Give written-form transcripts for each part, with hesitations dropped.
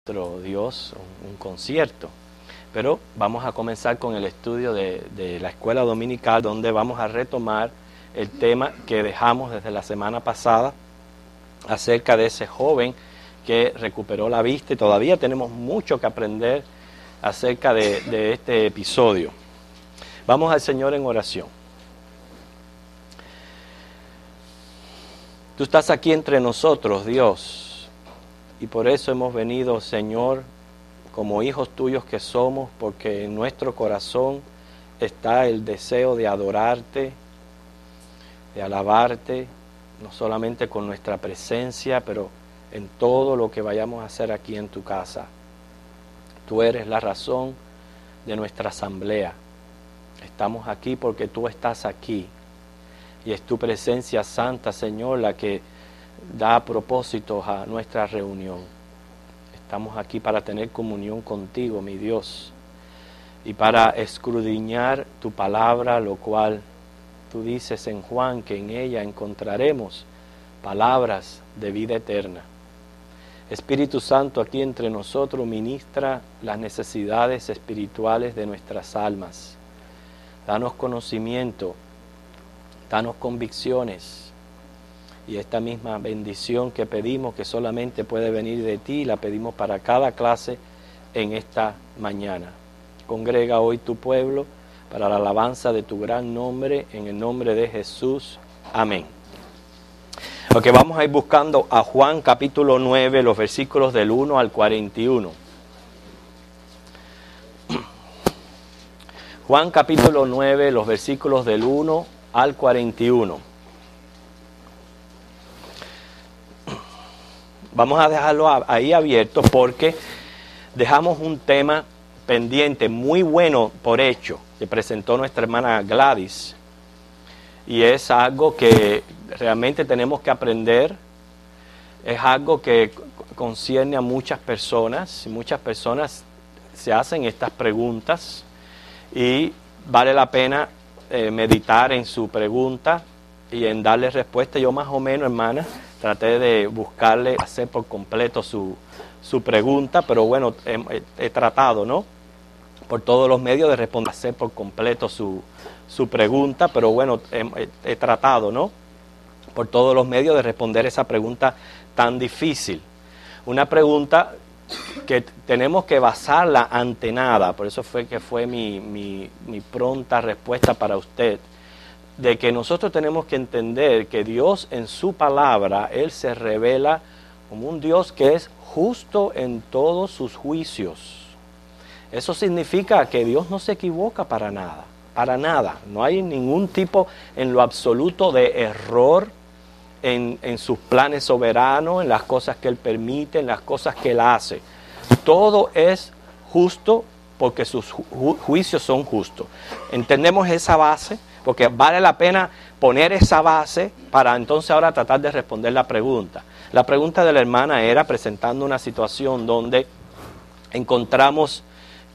nuestro Dios un concierto. Pero vamos a comenzar con el estudio de la escuela dominical, donde vamos a retomar el tema que dejamos desde la semana pasada acerca de ese joven que recuperó la vista, y todavía tenemos mucho que aprender acerca de este episodio. Vamos al Señor en oración. Tú estás aquí entre nosotros, Dios, y por eso hemos venido, Señor, como hijos tuyos que somos, porque en nuestro corazón está el deseo de adorarte, de alabarte, no solamente con nuestra presencia, pero en todo lo que vayamos a hacer aquí en tu casa. Tú eres la razón de nuestra asamblea. Estamos aquí porque tú estás aquí. Y es tu presencia santa, Señor, la que da propósitos a nuestra reunión. Estamos aquí para tener comunión contigo, mi Dios, y para escudriñar tu palabra, lo cual tú dices en Juan que en ella encontraremos palabras de vida eterna. Espíritu Santo, aquí entre nosotros ministra las necesidades espirituales de nuestras almas. Danos conocimiento, danos convicciones, y esta misma bendición que pedimos, que solamente puede venir de ti, la pedimos para cada clase en esta mañana. Congrega hoy tu pueblo para la alabanza de tu gran nombre, en el nombre de Jesús. Amén. Ok, vamos a ir buscando a Juan capítulo 9, los versículos del 1 al 41. Juan capítulo 9, los versículos del 1 al 41. Vamos a dejarlo ahí abierto porque dejamos un tema pendiente, muy bueno por hecho, que presentó nuestra hermana Gladys. Y es algo que realmente tenemos que aprender, es algo que concierne a muchas personas. Muchas personas se hacen estas preguntas y vale la pena meditar en su pregunta y en darle respuesta. Yo más o menos, hermana, traté de buscarle, hacer por completo su pregunta, pero bueno, he tratado, ¿no?, por todos los medios de responder, hacer por completo su pregunta, pero bueno, he tratado, ¿no?, por todos los medios de responder esa pregunta tan difícil. Una pregunta que tenemos que basarla ante nada, por eso fue que fue mi pronta respuesta para usted, de que nosotros tenemos que entender que Dios en su palabra, Él se revela como un Dios que es justo en todos sus juicios. Eso significa que Dios no se equivoca para nada. No hay ningún tipo en lo absoluto de error en sus planes soberanos, en las cosas que Él permite, en las cosas que Él hace. Todo es justo porque sus juicios son justos. ¿Entendemos esa base? Porque vale la pena poner esa base para entonces ahora tratar de responder la pregunta. La pregunta de la hermana era presentando una situación donde encontramos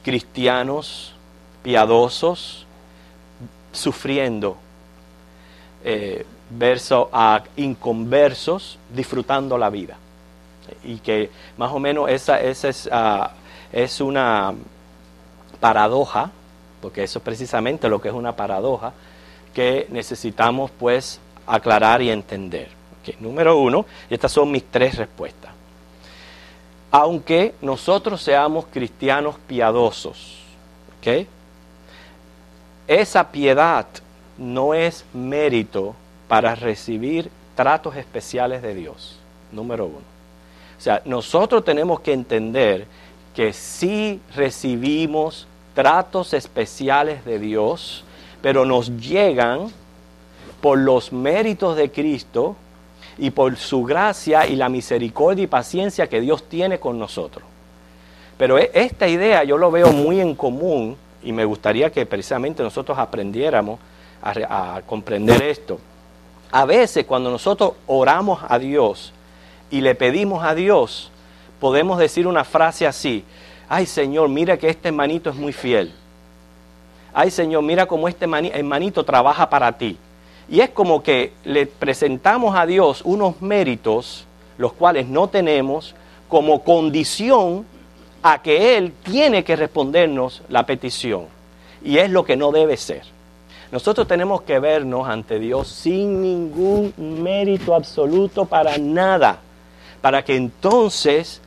cristianos piadosos sufriendo verso a inconversos disfrutando la vida. Y que más o menos esa es una paradoja, porque eso es precisamente lo que es una paradoja, que necesitamos pues aclarar y entender. Okay. Número 1, y estas son mis 3 respuestas. Aunque nosotros seamos cristianos piadosos, ¿okay?, esa piedad no es mérito para recibir tratos especiales de Dios. Número 1. O sea, nosotros tenemos que entender que sí recibimos tratos especiales de Dios, pero nos llegan por los méritos de Cristo y por su gracia y la misericordia y paciencia que Dios tiene con nosotros. Pero esta idea yo lo veo muy en común y me gustaría que precisamente nosotros aprendiéramos a comprender esto. A veces cuando nosotros oramos a Dios y le pedimos a Dios, podemos decir una frase así: ay, Señor, mira que este hermanito es muy fiel. Ay, Señor, mira cómo este hermanito trabaja para ti. Y es como que le presentamos a Dios unos méritos, los cuales no tenemos, como condición a que Él tiene que respondernos la petición. Y es lo que no debe ser. Nosotros tenemos que vernos ante Dios sin ningún mérito absoluto para nada, para que entonces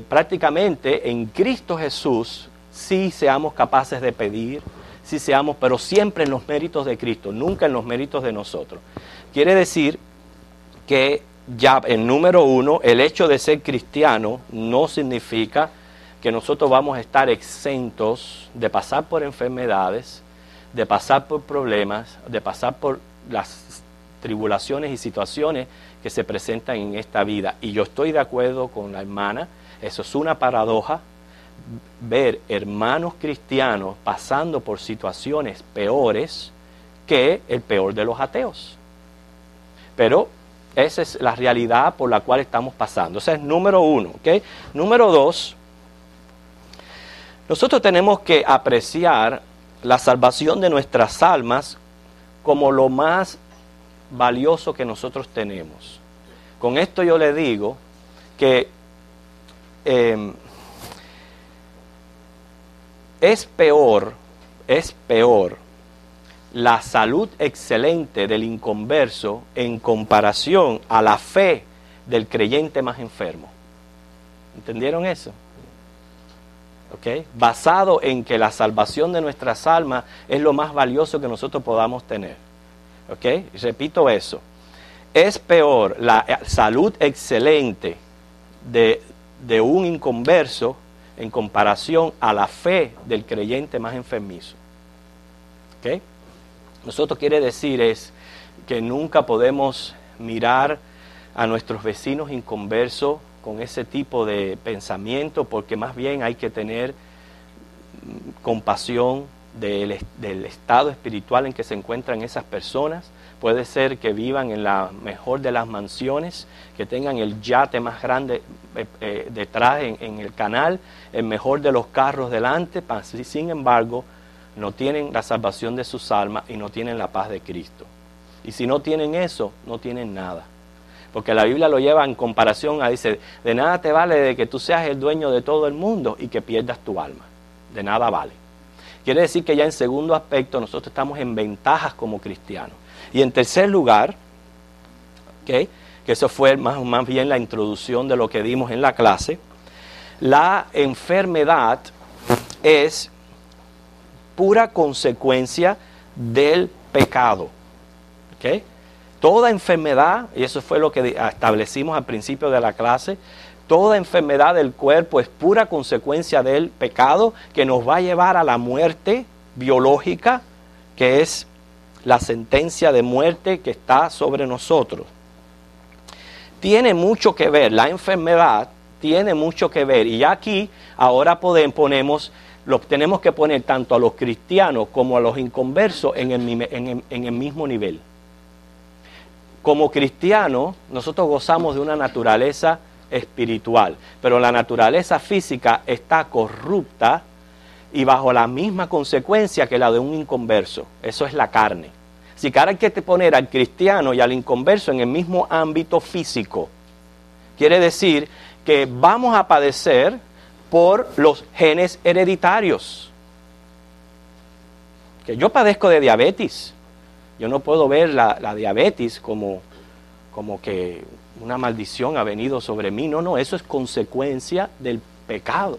prácticamente en Cristo Jesús sí seamos capaces de pedir, sí seamos, pero siempre en los méritos de Cristo, nunca en los méritos de nosotros. Quiere decir que ya en número uno, el hecho de ser cristiano no significa que nosotros vamos a estar exentos de pasar por enfermedades, de pasar por problemas, de pasar por las tribulaciones y situaciones que se presentan en esta vida. Y yo estoy de acuerdo con la hermana, eso es una paradoja, ver hermanos cristianos pasando por situaciones peores que el peor de los ateos. Pero esa es la realidad por la cual estamos pasando. Ese es número uno, ¿ok? Número dos, nosotros tenemos que apreciar la salvación de nuestras almas como lo más valioso que nosotros tenemos. Con esto yo le digo que es peor la salud excelente del inconverso en comparación a la fe del creyente más enfermo. ¿Entendieron eso? ¿Okay? Basado en que la salvación de nuestras almas es lo más valioso que nosotros podamos tener. ¿Okay? Repito eso. Es peor la salud excelente de un inconverso en comparación a la fe del creyente más enfermizo. ¿Okay? Nosotros quiere decir es que nunca podemos mirar a nuestros vecinos inconversos con ese tipo de pensamiento, porque más bien hay que tener compasión del estado espiritual en que se encuentran esas personas. Puede ser que vivan en la mejor de las mansiones, que tengan el yate más grande detrás en el canal, el mejor de los carros delante, sin embargo, no tienen la salvación de sus almas y no tienen la paz de Cristo. Y si no tienen eso, no tienen nada. Porque la Biblia lo lleva en comparación a, dice, de nada te vale de que tú seas el dueño de todo el mundo y que pierdas tu alma. De nada vale. Quiere decir que ya en segundo aspecto nosotros estamos en ventajas como cristianos. Y en tercer lugar, ¿okay?, que eso fue más bien la introducción de lo que dimos en la clase, la enfermedad es pura consecuencia del pecado. ¿Okay? Toda enfermedad, y eso fue lo que establecimos al principio de la clase, toda enfermedad del cuerpo es pura consecuencia del pecado que nos va a llevar a la muerte biológica, que es la sentencia de muerte que está sobre nosotros. Tiene mucho que ver, la enfermedad tiene mucho que ver, y aquí ahora tenemos que poner tanto a los cristianos como a los inconversos en el mismo nivel. Como cristianos, nosotros gozamos de una naturaleza espiritual, pero la naturaleza física está corrupta y bajo la misma consecuencia que la de un inconverso. Eso es la carne. Así que ahora hay que poner al cristiano y al inconverso en el mismo ámbito físico. Quiere decir que vamos a padecer por los genes hereditarios. Que yo padezco de diabetes. Yo no puedo ver la diabetes como que una maldición ha venido sobre mí. No, eso es consecuencia del pecado.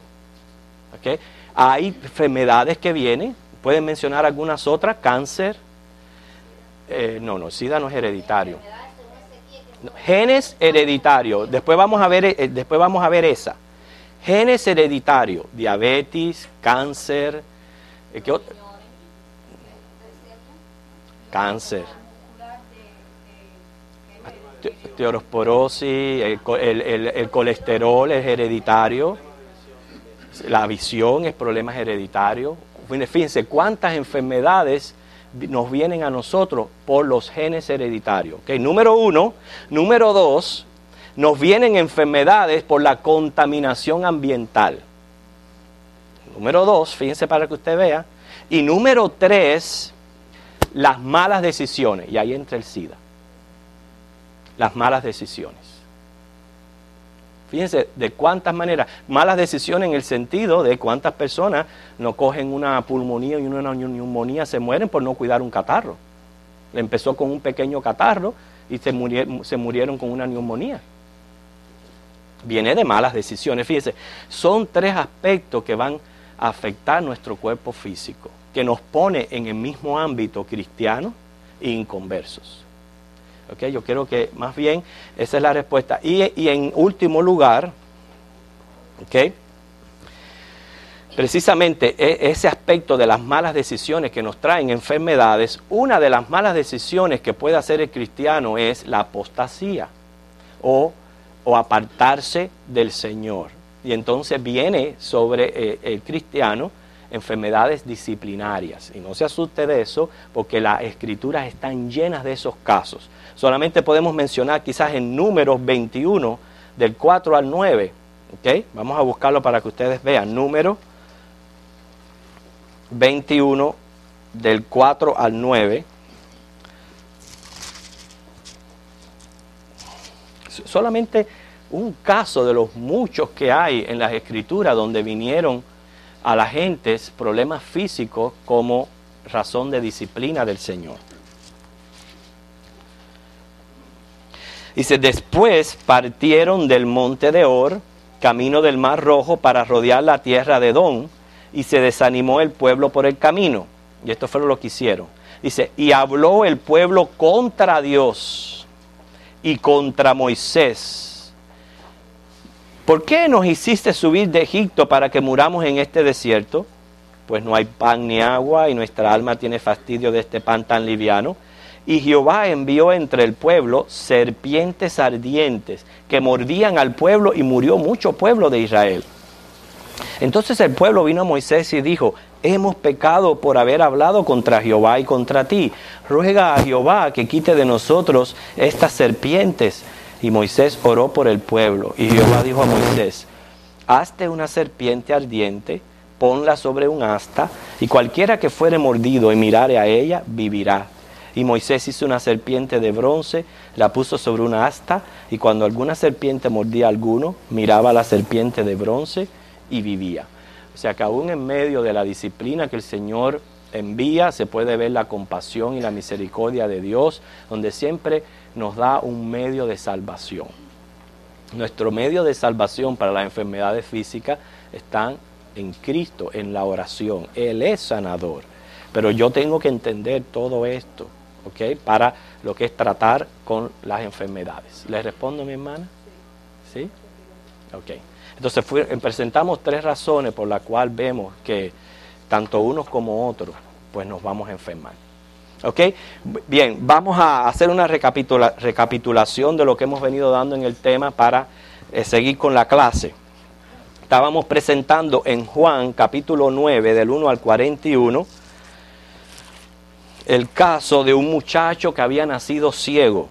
¿Okay? Hay enfermedades que vienen, pueden mencionar algunas otras, cáncer. SIDA no es hereditario. No, genes hereditarios. Después vamos a ver esa. Genes hereditarios, diabetes, cáncer, ¿qué otro? Cáncer, osteoporosis, el colesterol es hereditario, la visión es problemas hereditarios. Fíjense cuántas enfermedades nos vienen a nosotros por los genes hereditarios. ¿Okay? Número uno. Número dos, nos vienen enfermedades por la contaminación ambiental. Número dos, fíjense para que usted vea. Y número tres, las malas decisiones, y ahí entra el SIDA. Las malas decisiones. Fíjense de cuántas maneras, malas decisiones en el sentido de cuántas personas no cogen una pulmonía y una neumonía, se mueren por no cuidar un catarro. Empezó con un pequeño catarro y se murieron con una neumonía. Viene de malas decisiones. Fíjense, son 3 aspectos que van a afectar nuestro cuerpo físico, que nos pone en el mismo ámbito cristiano e inconversos. Okay, yo creo que más bien esa es la respuesta. Y en último lugar, okay, precisamente ese aspecto de las malas decisiones que nos traen enfermedades, una de las malas decisiones que puede hacer el cristiano es la apostasía o apartarse del Señor. Y entonces viene sobre el cristiano enfermedades disciplinarias. Y no se asuste de eso, porque las escrituras están llenas de esos casos. Solamente podemos mencionar quizás en Números 21, del 4 al 9. ¿Okay? Vamos a buscarlo para que ustedes vean. Números 21, del 4 al 9. Solamente un caso de los muchos que hay en las escrituras donde vinieron a la gente problemas físicos como razón de disciplina del Señor. Dice, después partieron del monte de Hor, camino del Mar Rojo, para rodear la tierra de Edom, y se desanimó el pueblo por el camino. Y esto fue lo que hicieron. Dice, y habló el pueblo contra Dios y contra Moisés. ¿Por qué nos hiciste subir de Egipto para que muramos en este desierto? Pues no hay pan ni agua y nuestra alma tiene fastidio de este pan tan liviano. Y Jehová envió entre el pueblo serpientes ardientes que mordían al pueblo y murió mucho pueblo de Israel. Entonces el pueblo vino a Moisés y dijo, hemos pecado por haber hablado contra Jehová y contra ti. Ruega a Jehová que quite de nosotros estas serpientes. Y Moisés oró por el pueblo. Y Jehová dijo a Moisés, hazte una serpiente ardiente, ponla sobre un asta, y cualquiera que fuere mordido y mirare a ella, vivirá. Y Moisés hizo una serpiente de bronce, la puso sobre una asta, y cuando alguna serpiente mordía a alguno, miraba a la serpiente de bronce y vivía. O sea que aún en medio de la disciplina que el Señor envía, se puede ver la compasión y la misericordia de Dios, donde siempre nos da un medio de salvación. Nuestro medio de salvación para las enfermedades físicas están en Cristo, en la oración. Él es sanador. Pero yo tengo que entender todo esto, ¿ok? Para lo que es tratar con las enfermedades. ¿Le respondo, mi hermana? ¿Sí? Ok. Entonces presentamos 3 razones por las cuales vemos que tanto unos como otros, pues nos vamos a enfermar. ¿Ok? Bien, vamos a hacer una recapitulación de lo que hemos venido dando en el tema para seguir con la clase. Estábamos presentando en Juan capítulo 9 del 1 al 41 el caso de un muchacho que había nacido ciego.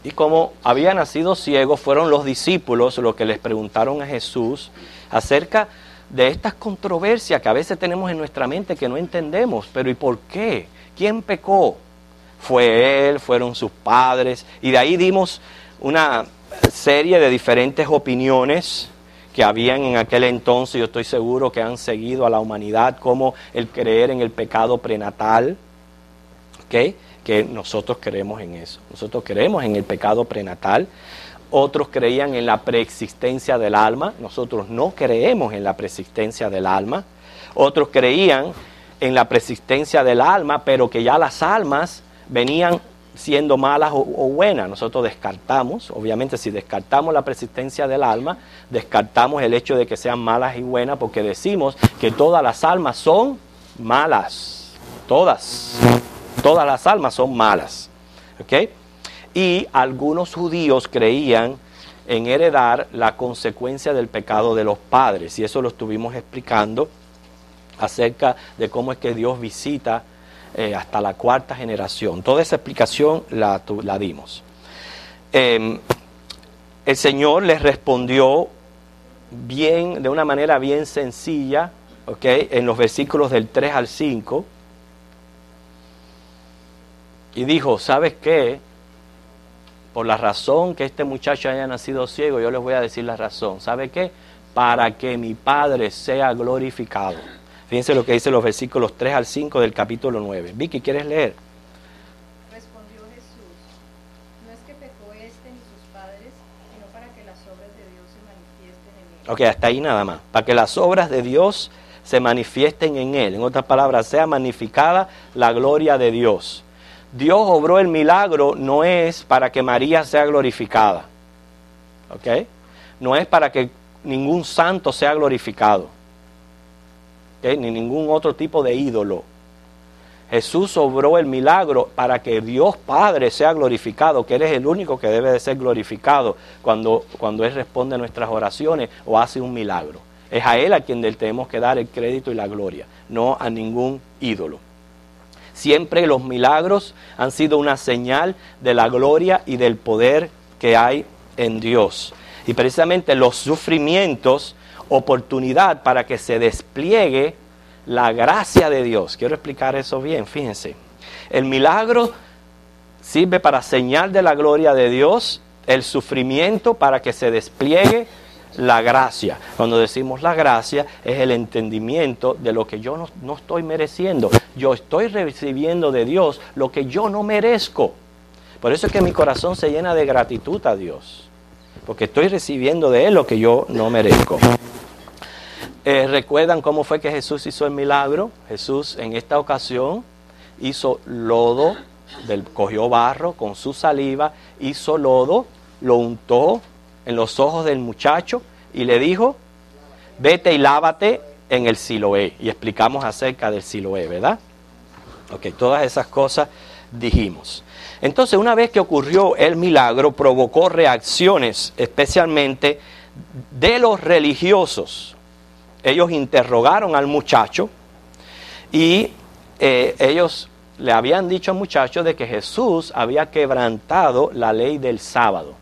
Y como había nacido ciego, fueron los discípulos los que les preguntaron a Jesús acerca de estas controversias que a veces tenemos en nuestra mente que no entendemos. Pero ¿y por qué? ¿Quién pecó? ¿Fue él? ¿Fueron sus padres? Y de ahí dimos una serie de diferentes opiniones que habían en aquel entonces. Yo estoy seguro que han seguido a la humanidad, como el creer en el pecado prenatal, ¿ok? Que nosotros creemos en eso. Nosotros creemos en el pecado prenatal. Otros creían en la preexistencia del alma. Nosotros no creemos en la preexistencia del alma. Otros creían en la preexistencia del alma, pero que ya las almas venían siendo malas o buenas. Nosotros descartamos, obviamente si descartamos la preexistencia del alma, descartamos el hecho de que sean malas y buenas, porque decimos que todas las almas son malas. Todas las almas son malas. ¿Ok? Y algunos judíos creían en heredar la consecuencia del pecado de los padres. Y eso lo estuvimos explicando acerca de cómo es que Dios visita hasta la 4ª generación. Toda esa explicación la dimos. El Señor les respondió bien, de una manera bien sencilla, ¿okay? En los versículos del 3 al 5. Y dijo, ¿sabes qué? por la razón que este muchacho haya nacido ciego, yo les voy a decir la razón. ¿Sabe qué? Para que mi Padre sea glorificado. Fíjense lo que dice los versículos 3 al 5 del capítulo 9. Vicky, ¿quieres leer? Respondió Jesús: no es que pecó este ni sus padres, sino para que las obras de Dios se manifiesten en él. Ok, hasta ahí nada más. Para que las obras de Dios se manifiesten en él. En otras palabras, sea magnificada la gloria de Dios. Dios obró el milagro no es para que María sea glorificada. ¿Ok? No es para que ningún santo sea glorificado. ¿Ok? Ni ningún otro tipo de ídolo. Jesús obró el milagro para que Dios Padre sea glorificado, que Él es el único que debe de ser glorificado cuando Él responde a nuestras oraciones o hace un milagro. Es a Él a quien le tenemos que dar el crédito y la gloria, no a ningún ídolo. Siempre los milagros han sido una señal de la gloria y del poder que hay en Dios. Y precisamente los sufrimientos, oportunidad para que se despliegue la gracia de Dios. Quiero explicar eso bien, fíjense. El milagro sirve para señal de la gloria de Dios, el sufrimiento para que se despliegue la gracia. Cuando decimos la gracia es el entendimiento de lo que yo no estoy mereciendo. Yo estoy recibiendo de Dios lo que yo no merezco. Por eso es que mi corazón se llena de gratitud a Dios, porque estoy recibiendo de Él lo que yo no merezco. ¿Recuerdan cómo fue que Jesús hizo el milagro? Jesús en esta ocasión hizo lodo, cogió barro con su saliva, hizo lodo, lo untó en los ojos del muchacho y le dijo: vete y lávate en el Siloé. Y explicamos acerca del Siloé, ¿verdad? Ok, todas esas cosas dijimos. Entonces, una vez que ocurrió el milagro, provocó reacciones, especialmente de los religiosos. Ellos interrogaron al muchacho y ellos le habían dicho al muchacho de que Jesús había quebrantado la ley del sábado.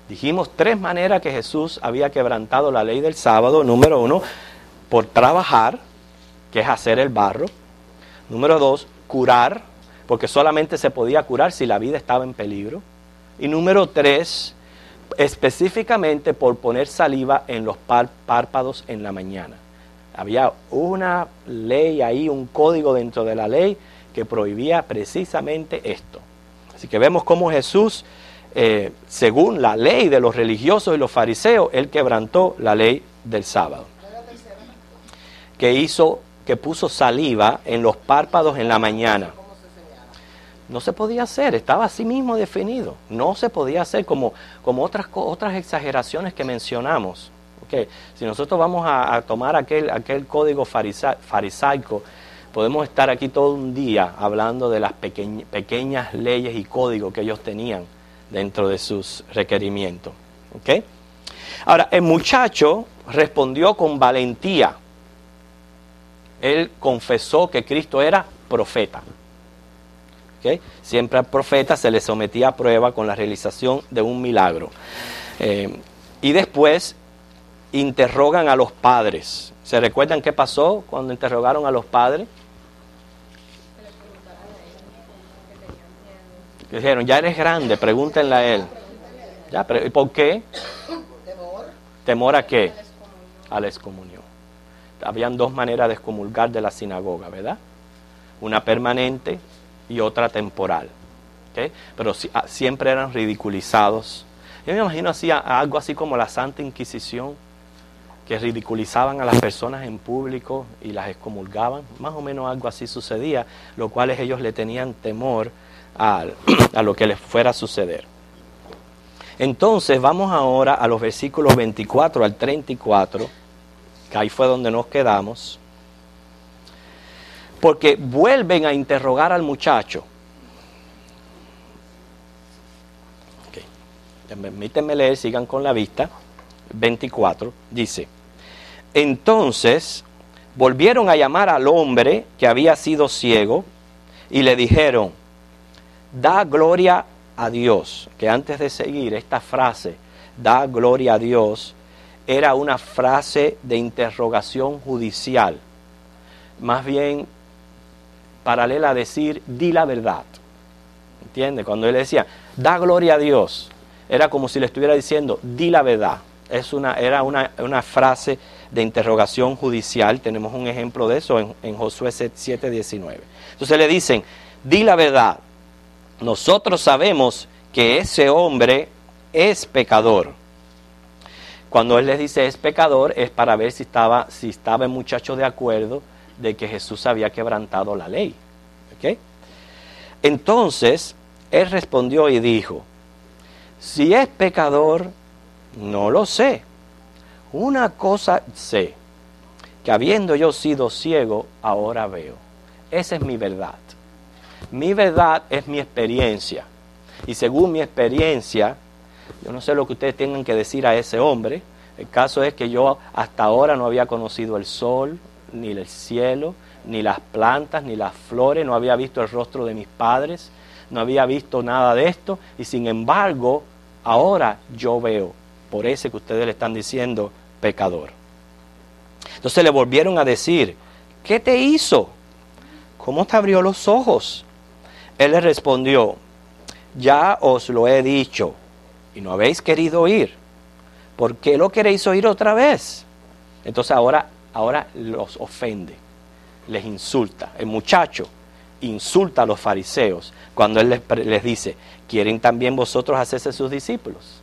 Dijimos 3 maneras que Jesús había quebrantado la ley del sábado. Número 1, por trabajar, que es hacer el barro. Número 2, curar, porque solamente se podía curar si la vida estaba en peligro. Y número 3, específicamente por poner saliva en los párpados en la mañana. Había una ley ahí, un código dentro de la ley que prohibía precisamente esto. Así que vemos cómo Jesús, según la ley de los religiosos y los fariseos, Él quebrantó la ley del sábado. Que puso saliva en los párpados en la mañana. No se podía hacer, estaba así mismo definido. No se podía hacer como otras exageraciones que mencionamos. Okay. Si nosotros vamos a tomar aquel código farisaico, podemos estar aquí todo un día hablando de las pequeñas leyes y códigos que ellos tenían dentro de sus requerimientos. Okay. Ahora, el muchacho respondió con valentía. Él confesó que Cristo era profeta. ¿Okay? Siempre al profeta se le sometía a prueba con la realización de un milagro. Y después interrogan a los padres. ¿Se recuerdan qué pasó cuando interrogaron a los padres? Dijeron: ya eres grande, pregúntenle a él. Ya, pero ¿y por qué? ¿Temor a qué? A la excomunión. Habían 2 maneras de excomulgar de la sinagoga, ¿verdad? Una permanente y otra temporal. ¿Okay? Pero siempre eran ridiculizados. Yo me imagino algo así como la Santa Inquisición, que ridiculizaban a las personas en público y las excomulgaban. Más o menos algo así sucedía, lo cual ellos le tenían temor a lo que les fuera a suceder. Entonces vamos ahora a los versículos 24 al 34, que ahí fue donde nos quedamos, porque vuelven a interrogar al muchacho. Okay. Permítanme leer, sigan con la vista. 24, dice: entonces volvieron a llamar al hombre que había sido ciego y le dijeron: da gloria a Dios. Que antes de seguir esta frase, da gloria a Dios, era una frase de interrogación judicial, más bien paralela a decir: di la verdad. ¿Entiende? Cuando él decía: da gloria a Dios. Era como si le estuviera diciendo, di la verdad. Era una frase de interrogación judicial. Tenemos un ejemplo de eso en Josué 7:19. Entonces le dicen, di la verdad. Nosotros sabemos que ese hombre es pecador. Cuando él les dice es pecador, es para ver si estaba el muchacho de acuerdo de que Jesús había quebrantado la ley. ¿Okay? Entonces, él respondió y dijo, si es pecador, no lo sé. Una cosa sé, que habiendo yo sido ciego, ahora veo. Esa es mi verdad. Mi verdad es mi experiencia. Y según mi experiencia, yo no sé lo que ustedes tengan que decir a ese hombre. El caso es que yo hasta ahora no había conocido el sol, ni el cielo, ni las plantas, ni las flores. No había visto el rostro de mis padres. No había visto nada de esto. Y sin embargo, ahora yo veo. Por ese que ustedes le están diciendo pecador. Entonces le volvieron a decir, ¿qué te hizo? ¿Cómo te abrió los ojos? Él les respondió, ya os lo he dicho y no habéis querido oír. ¿Por qué lo queréis oír otra vez? Entonces ahora los ofende, les insulta. El muchacho insulta a los fariseos cuando él les dice, ¿quieren también vosotros hacerse sus discípulos?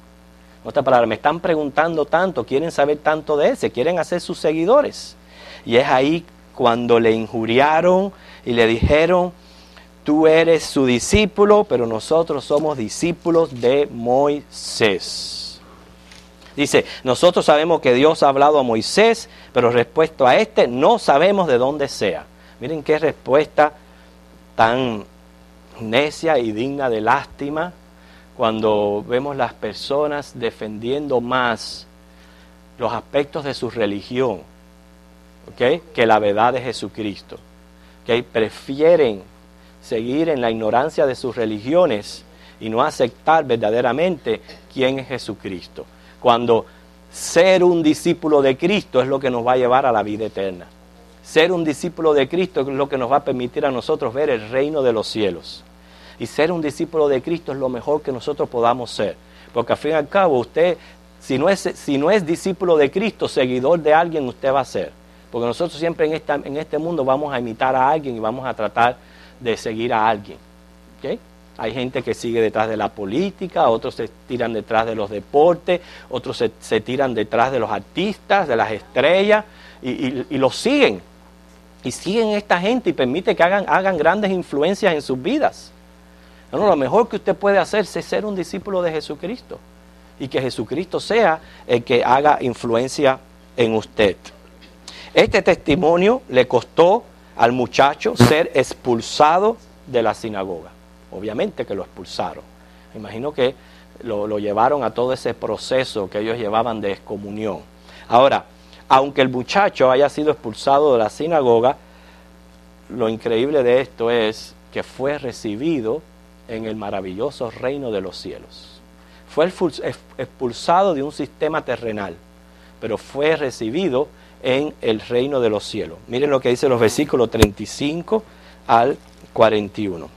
En otras palabras, me están preguntando tanto, quieren saber tanto de él, se quieren hacer sus seguidores. Y es ahí cuando le injuriaron y le dijeron, tú eres su discípulo, pero nosotros somos discípulos de Moisés. Dice, nosotros sabemos que Dios ha hablado a Moisés, pero respecto a este no sabemos de dónde sea. Miren qué respuesta tan necia y digna de lástima cuando vemos las personas defendiendo más los aspectos de su religión, ¿okay?, que la verdad de Jesucristo. ¿Okay? Prefieren seguir en la ignorancia de sus religiones y no aceptar verdaderamente quién es Jesucristo. Cuando ser un discípulo de Cristo es lo que nos va a llevar a la vida eterna. Ser un discípulo de Cristo es lo que nos va a permitir a nosotros ver el reino de los cielos. Y ser un discípulo de Cristo es lo mejor que nosotros podamos ser. Porque al fin y al cabo, usted, si no es discípulo de Cristo, seguidor de alguien usted va a ser. Porque nosotros siempre en este mundo vamos a imitar a alguien y vamos a tratar de seguir a alguien. ¿Okay? Hay gente que sigue detrás de la política, otros se tiran detrás de los deportes, otros se tiran detrás de los artistas, de las estrellas, y los siguen. Y siguen a esta gente y permite que hagan grandes influencias en sus vidas. No, lo mejor que usted puede hacer es ser un discípulo de Jesucristo. Y que Jesucristo sea el que haga influencia en usted. Este testimonio le costó al muchacho ser expulsado de la sinagoga. Obviamente que lo expulsaron. Me imagino que lo llevaron a todo ese proceso que ellos llevaban de excomunión. Ahora, aunque el muchacho haya sido expulsado de la sinagoga, lo increíble de esto es que fue recibido en el maravilloso reino de los cielos. Fue expulsado de un sistema terrenal, pero fue recibido en el reino de los cielos. Miren lo que dice los versículos 35 al 41.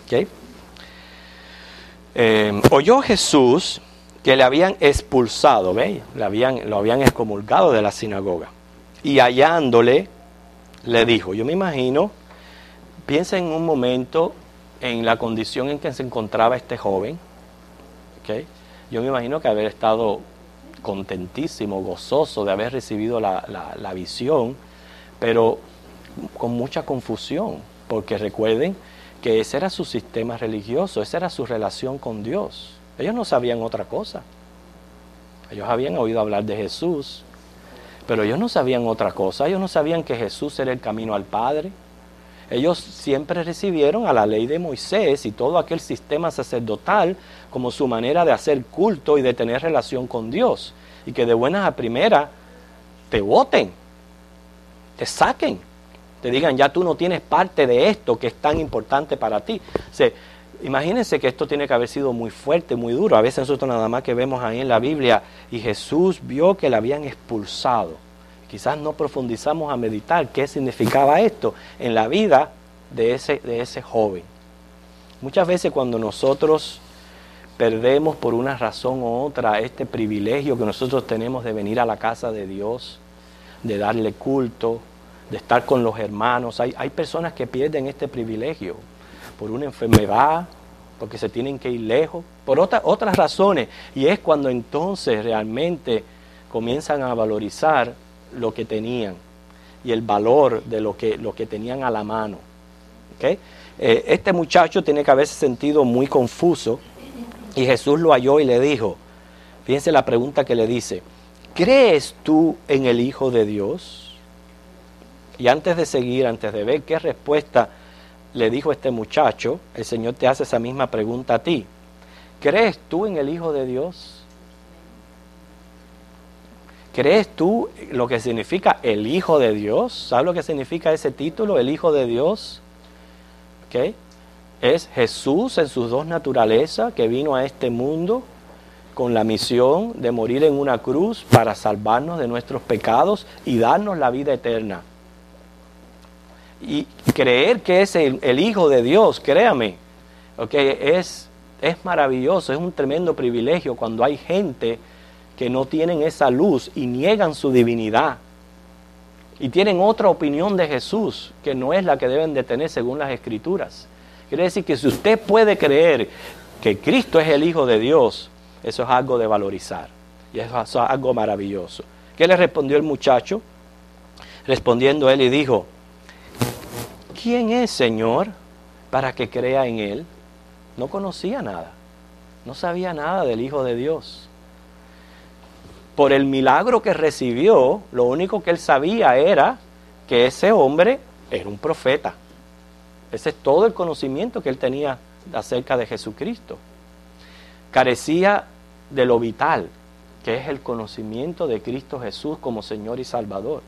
¿Okay? Oyó Jesús que le habían expulsado, ¿veis? Lo habían excomulgado de la sinagoga. Y hallándole, le dijo, yo me imagino, piensa en un momento en la condición en que se encontraba este joven, ¿okay? Yo me imagino que haber estado contentísimo, gozoso de haber recibido la visión, pero con mucha confusión, porque recuerden que ese era su sistema religioso, esa era su relación con Dios. Ellos no sabían otra cosa. Ellos habían oído hablar de Jesús, pero ellos no sabían otra cosa. Ellos no sabían que Jesús era el camino al Padre. Ellos siempre recibieron a la ley de Moisés y todo aquel sistema sacerdotal como su manera de hacer culto y de tener relación con Dios. Y que de buenas a primeras te voten, te saquen, te digan, ya tú no tienes parte de esto que es tan importante para ti. O sea, imagínense que esto tiene que haber sido muy fuerte, muy duro. A veces nosotros nada más que vemos ahí en la Biblia, y Jesús vio que le habían expulsado, quizás no profundizamos a meditar qué significaba esto en la vida de ese joven. Muchas veces cuando nosotros perdemos por una razón u otra este privilegio que nosotros tenemos de venir a la casa de Dios, de darle culto, de estar con los hermanos. Hay personas que pierden este privilegio por una enfermedad, porque se tienen que ir lejos, por otras razones. Y es cuando entonces realmente comienzan a valorizar lo que tenían y el valor de lo que tenían a la mano. ¿Okay? Este muchacho tiene que haberse sentido muy confuso y Jesús lo halló y le dijo, fíjense la pregunta que le dice, ¿crees tú en el Hijo de Dios? Y antes de seguir, antes de ver qué respuesta le dijo este muchacho, el Señor te hace esa misma pregunta a ti. ¿Crees tú en el Hijo de Dios? ¿Crees tú lo que significa el Hijo de Dios? ¿Sabes lo que significa ese título, el Hijo de Dios? ¿Okay? Es Jesús en sus dos naturalezas que vino a este mundo con la misión de morir en una cruz para salvarnos de nuestros pecados y darnos la vida eterna. Y creer que es el Hijo de Dios, créame, okay, es maravilloso, es un tremendo privilegio cuando hay gente que no tienen esa luz y niegan su divinidad y tienen otra opinión de Jesús que no es la que deben de tener según las Escrituras. Quiere decir que si usted puede creer que Cristo es el Hijo de Dios, eso es algo de valorizar y eso es algo maravilloso. ¿Qué le respondió el muchacho? Respondiendo él y dijo, ¿quién es, Señor, para que crea en Él? No conocía nada, no sabía nada del Hijo de Dios. Por el milagro que recibió, lo único que él sabía era que ese hombre era un profeta. Ese es todo el conocimiento que él tenía acerca de Jesucristo. Carecía de lo vital, que es el conocimiento de Cristo Jesús como Señor y Salvador.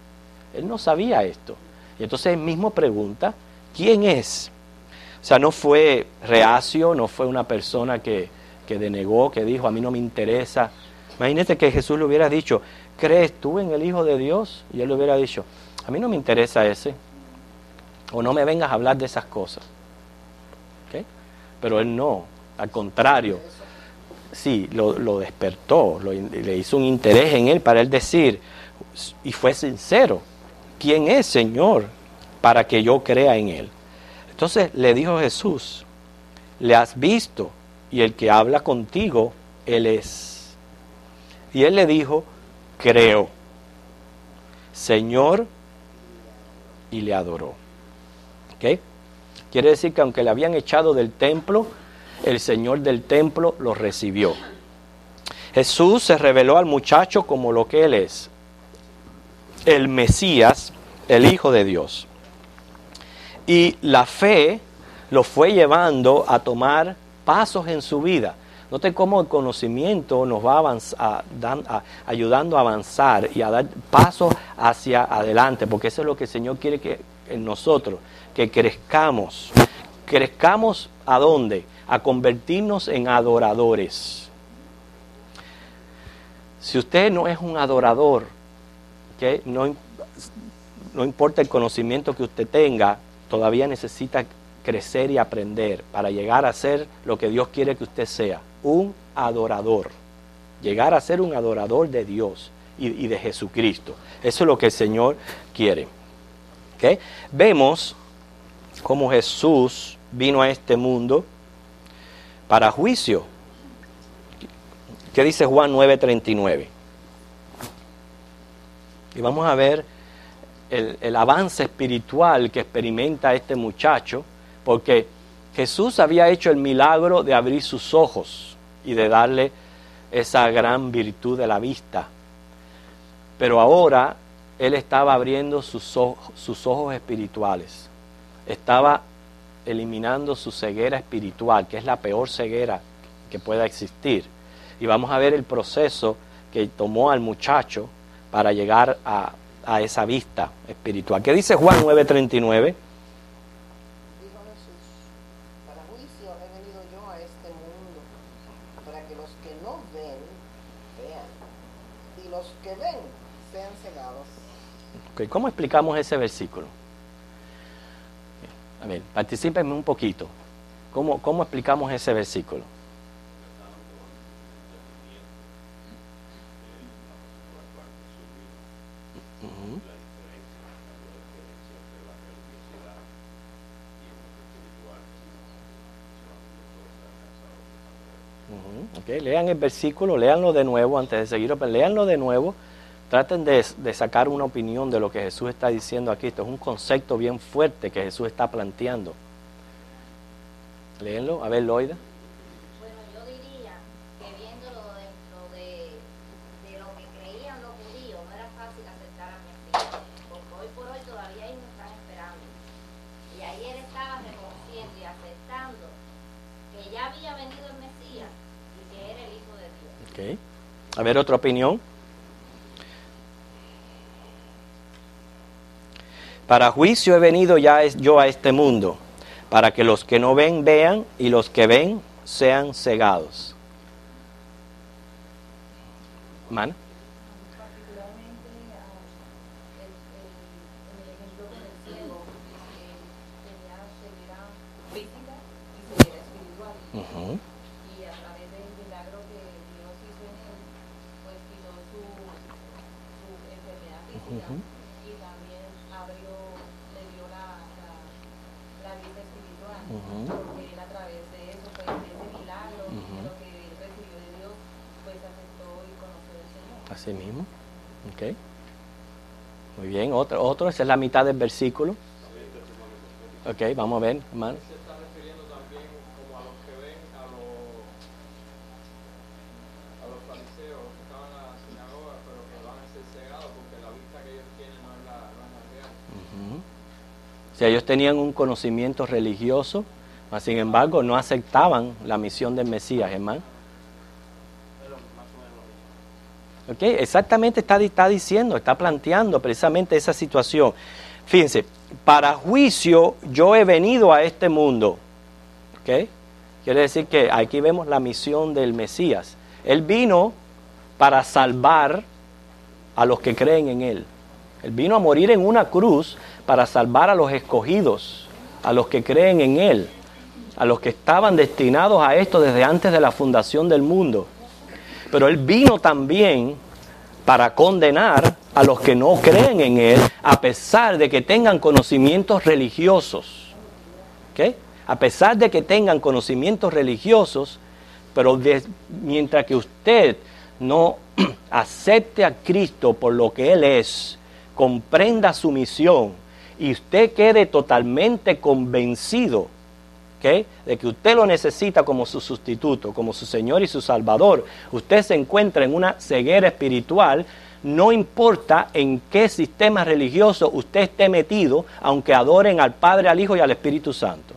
Él no sabía esto. Y entonces él mismo pregunta, ¿quién es? O sea, no fue reacio, no fue una persona que denegó, que dijo, a mí no me interesa. Imagínate que Jesús le hubiera dicho, ¿crees tú en el Hijo de Dios? Y él le hubiera dicho, a mí no me interesa ese. O no me vengas a hablar de esas cosas. ¿Okay? Pero él no, al contrario. Sí, lo despertó, le hizo un interés en él para él decir, y fue sincero, ¿quién es, Señor, para que yo crea en Él? Entonces le dijo Jesús, le has visto, y el que habla contigo, Él es. Y él le dijo, creo, Señor, y le adoró. ¿Okay? Quiere decir que aunque le habían echado del templo, el Señor del templo lo recibió. Jesús se reveló al muchacho como lo que Él es, el Mesías, el Hijo de Dios. Y la fe lo fue llevando a tomar pasos en su vida. Note cómo el conocimiento nos va ayudando a avanzar y a dar pasos hacia adelante, porque eso es lo que el Señor quiere que en nosotros, que crezcamos. ¿Crezcamos a dónde? A convertirnos en adoradores. Si usted no es un adorador, ¿okay? No importa el conocimiento que usted tenga, todavía necesita crecer y aprender para llegar a ser lo que Dios quiere que usted sea, un adorador. Llegar a ser un adorador de Dios y de Jesucristo. Eso es lo que el Señor quiere. ¿Okay? Vemos cómo Jesús vino a este mundo para juicio. ¿Qué dice Juan 9:39? Y vamos a ver el avance espiritual que experimenta este muchacho, porque Jesús había hecho el milagro de abrir sus ojos y de darle esa gran virtud de la vista. Pero ahora Él estaba abriendo sus ojos espirituales. Estaba eliminando su ceguera espiritual, que es la peor ceguera que pueda existir. Y vamos a ver el proceso que tomó al muchacho para llegar a esa vista espiritual. ¿Qué dice Juan 9:39? Dijo Jesús, para juicio he venido yo a este mundo, para que los que no ven, vean, y los que ven, sean cegados. Okay, ¿cómo explicamos ese versículo? A ver, particípenme un poquito. ¿Cómo explicamos ese versículo? Uh-huh. Uh-huh. Okay, lean el versículo, léanlo de nuevo antes de seguir, pero léanlo de nuevo. Traten de sacar una opinión de lo que Jesús está diciendo aquí. Esto es un concepto bien fuerte que Jesús está planteando. Léenlo, a ver, Loida. Bueno, yo diría que viéndolo dentro de lo que creían los judíos, no era fácil aceptar al Mesías, porque hoy por hoy todavía ellos no están esperando. Y ahí él estaba reconociendo y aceptando que ya había venido el Mesías y que era el Hijo de Dios. Okay. A ver, otra opinión. Para juicio he venido yo a este mundo, para que los que no ven vean y los que ven sean cegados. ¿Man? Particularmente en el ejemplo con el ciego, tenía ceguera física y ceguera espiritual. Uh-huh. Y a través del milagro que Dios hizo en él, pues quitó su enfermedad física. Uh-huh. Y también le dio la vida espiritual, Uh-huh. porque él a través de eso, pues de ese milagro, Uh-huh. de lo que él recibió de Dios, pues aceptó y conoció al Señor. Así mismo. Okay. Muy bien, otro, esa es la mitad del versículo. Ok, vamos a ver, hermano. Se está refiriendo también como a los que ven a los fariseos que estaban en la sinagoga, pero que van a ser cegados porque la vista que ellos tienen no es la real. Uh-huh. O sea, ellos tenían un conocimiento religioso, mas sin embargo no aceptaban la misión del Mesías, hermano. Ok, exactamente está diciendo, está planteando precisamente esa situación. Fíjense, para juicio yo he venido a este mundo. ¿Ok? Quiere decir que aquí vemos la misión del Mesías. Él vino para salvar a los que creen en Él. Él vino a morir en una cruz para salvar a los escogidos, a los que creen en Él, a los que estaban destinados a esto desde antes de la fundación del mundo. Pero Él vino también para condenar a los que no creen en Él, a pesar de que tengan conocimientos religiosos. ¿Okay? A pesar de que tengan conocimientos religiosos, pero mientras que usted no acepte a Cristo por lo que Él es, comprenda su misión y usted quede totalmente convencido, ¿okay?, de que usted lo necesita como su sustituto, como su Señor y su Salvador, usted se encuentra en una ceguera espiritual. No importa en qué sistema religioso usted esté metido, aunque adoren al Padre, al Hijo y al Espíritu Santo.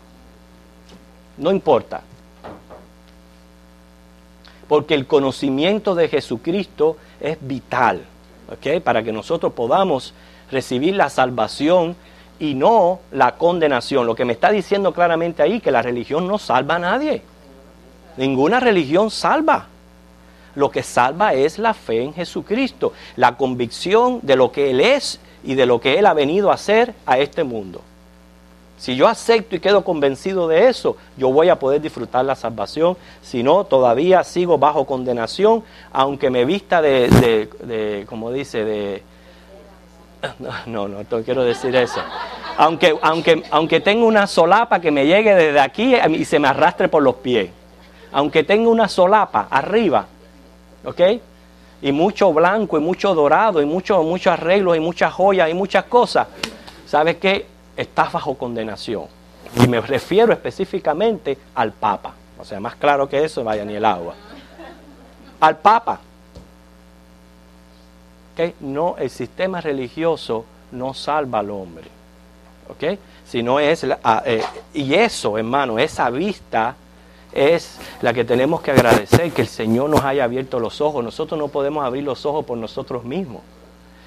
No importa. Porque el conocimiento de Jesucristo es vital, ¿okay?, para que nosotros podamos recibir la salvación y no la condenación. Lo que me está diciendo claramente ahí, que la religión no salva a nadie. Ninguna religión salva. Lo que salva es la fe en Jesucristo, la convicción de lo que Él es y de lo que Él ha venido a hacer a este mundo. Si yo acepto y quedo convencido de eso, yo voy a poder disfrutar la salvación. Si no, todavía sigo bajo condenación, aunque me vista como dice, no quiero decir eso. Aunque tenga una solapa que me llegue desde aquí y se me arrastre por los pies. Aunque tenga una solapa arriba, ¿ok? Y mucho blanco y mucho dorado y muchos arreglos y muchas joyas y muchas cosas. ¿Sabes qué? Estás bajo condenación. Y me refiero específicamente al Papa. O sea, más claro que eso, vaya ni el agua. Al Papa. ¿Okay? No, el sistema religioso no salva al hombre. ¿Okay? Sino es y eso, hermano, esa vista es la que tenemos que agradecer, que el Señor nos haya abierto los ojos. Nosotros no podemos abrir los ojos por nosotros mismos.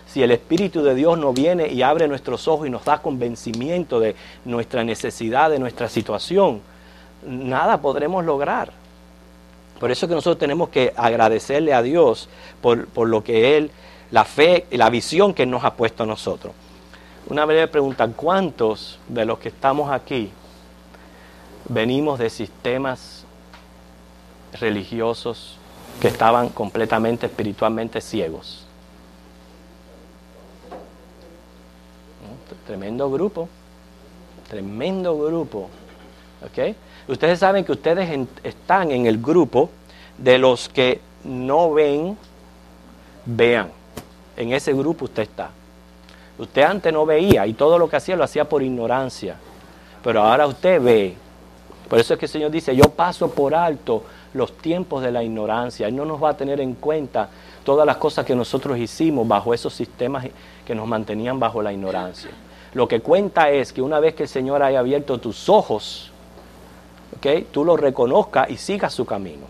Si el Espíritu de Dios no viene y abre nuestros ojos y nos da convencimiento de nuestra necesidad, de nuestra situación, nada podremos lograr. Por eso que nosotros tenemos que agradecerle a Dios por lo que Él la fe y la visión que Él nos ha puesto a nosotros. Una breve pregunta, ¿cuántos de los que estamos aquí venimos de sistemas religiosos que estaban completamente espiritualmente ciegos? Tremendo grupo, ¿ok? Ustedes saben que ustedes están en el grupo de los que no ven, vean. En ese grupo usted está. Usted antes no veía y todo lo que hacía lo hacía por ignorancia, pero ahora usted ve. Por eso es que el Señor dice, yo paso por alto los tiempos de la ignorancia. Él no nos va a tener en cuenta todas las cosas que nosotros hicimos bajo esos sistemas que nos mantenían bajo la ignorancia. Lo que cuenta es que una vez que el Señor haya abierto tus ojos, ¿okay?, tú lo reconozcas y sigas su camino.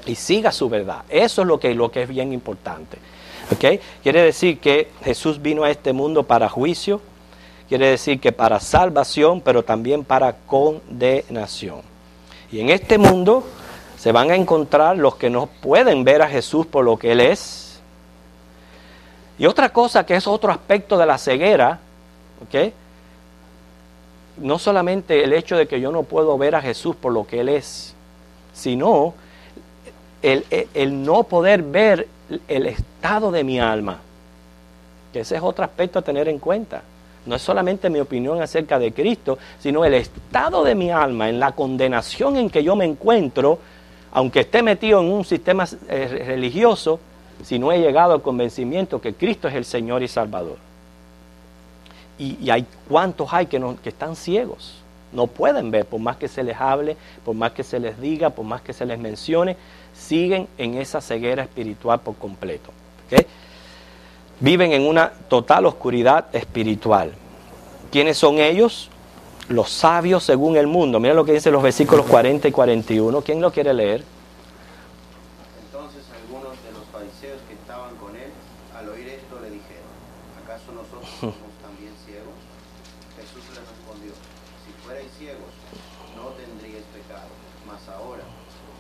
Y sigas su verdad. Eso es lo que es bien importante. ¿Okay? Quiere decir que Jesús vino a este mundo para juicio. Quiere decir que para salvación, pero también para condenación. Y en este mundo se van a encontrar los que no pueden ver a Jesús por lo que Él es. Y otra cosa que es otro aspecto de la ceguera, ¿okay?, no solamente el hecho de que yo no puedo ver a Jesús por lo que Él es, sino el no poder ver el estado de mi alma. Que ese es otro aspecto a tener en cuenta. No es solamente mi opinión acerca de Cristo, sino el estado de mi alma, en la condenación en que yo me encuentro, aunque esté metido en un sistema religioso, si no he llegado al convencimiento que Cristo es el Señor y Salvador. Y hay cuántos hay que están ciegos, no pueden ver, por más que se les hable, por más que se les diga, por más que se les mencione, siguen en esa ceguera espiritual por completo. ¿Okay? Viven en una total oscuridad espiritual. ¿Quiénes son ellos? Los sabios según el mundo. Miren lo que dicen los versículos 40 y 41. ¿Quién lo quiere leer? Entonces algunos de los fariseos que estaban con él, al oír esto, le dijeron, ¿acaso nosotros somos también ciegos? Jesús les respondió, si fuerais ciegos, no tendríais pecado, mas ahora,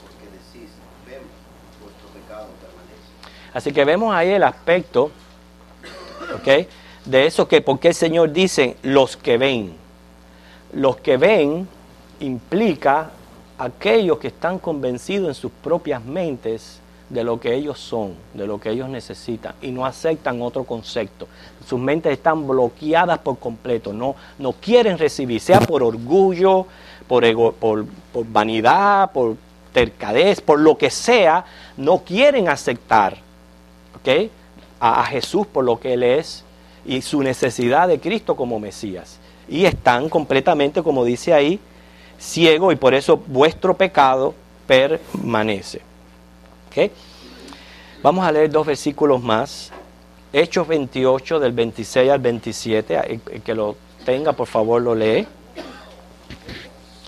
porque decís, vemos, vuestro pecado permanece. Así que vemos ahí el aspecto, ¿ok?, de eso que, porque el Señor dice, los que ven. Los que ven implica aquellos que están convencidos en sus propias mentes de lo que ellos son, de lo que ellos necesitan, y no aceptan otro concepto. Sus mentes están bloqueadas por completo, no quieren recibir, sea por orgullo, por vanidad, por tercadez, por lo que sea, no quieren aceptar, ¿okay?, a Jesús por lo que Él es y su necesidad de Cristo como Mesías. Y están completamente, como dice ahí, ciegos, y por eso vuestro pecado permanece. ¿Okay? Vamos a leer 2 versículos más. Hechos 28, del 26 al 27. El que lo tenga, por favor, lo lee.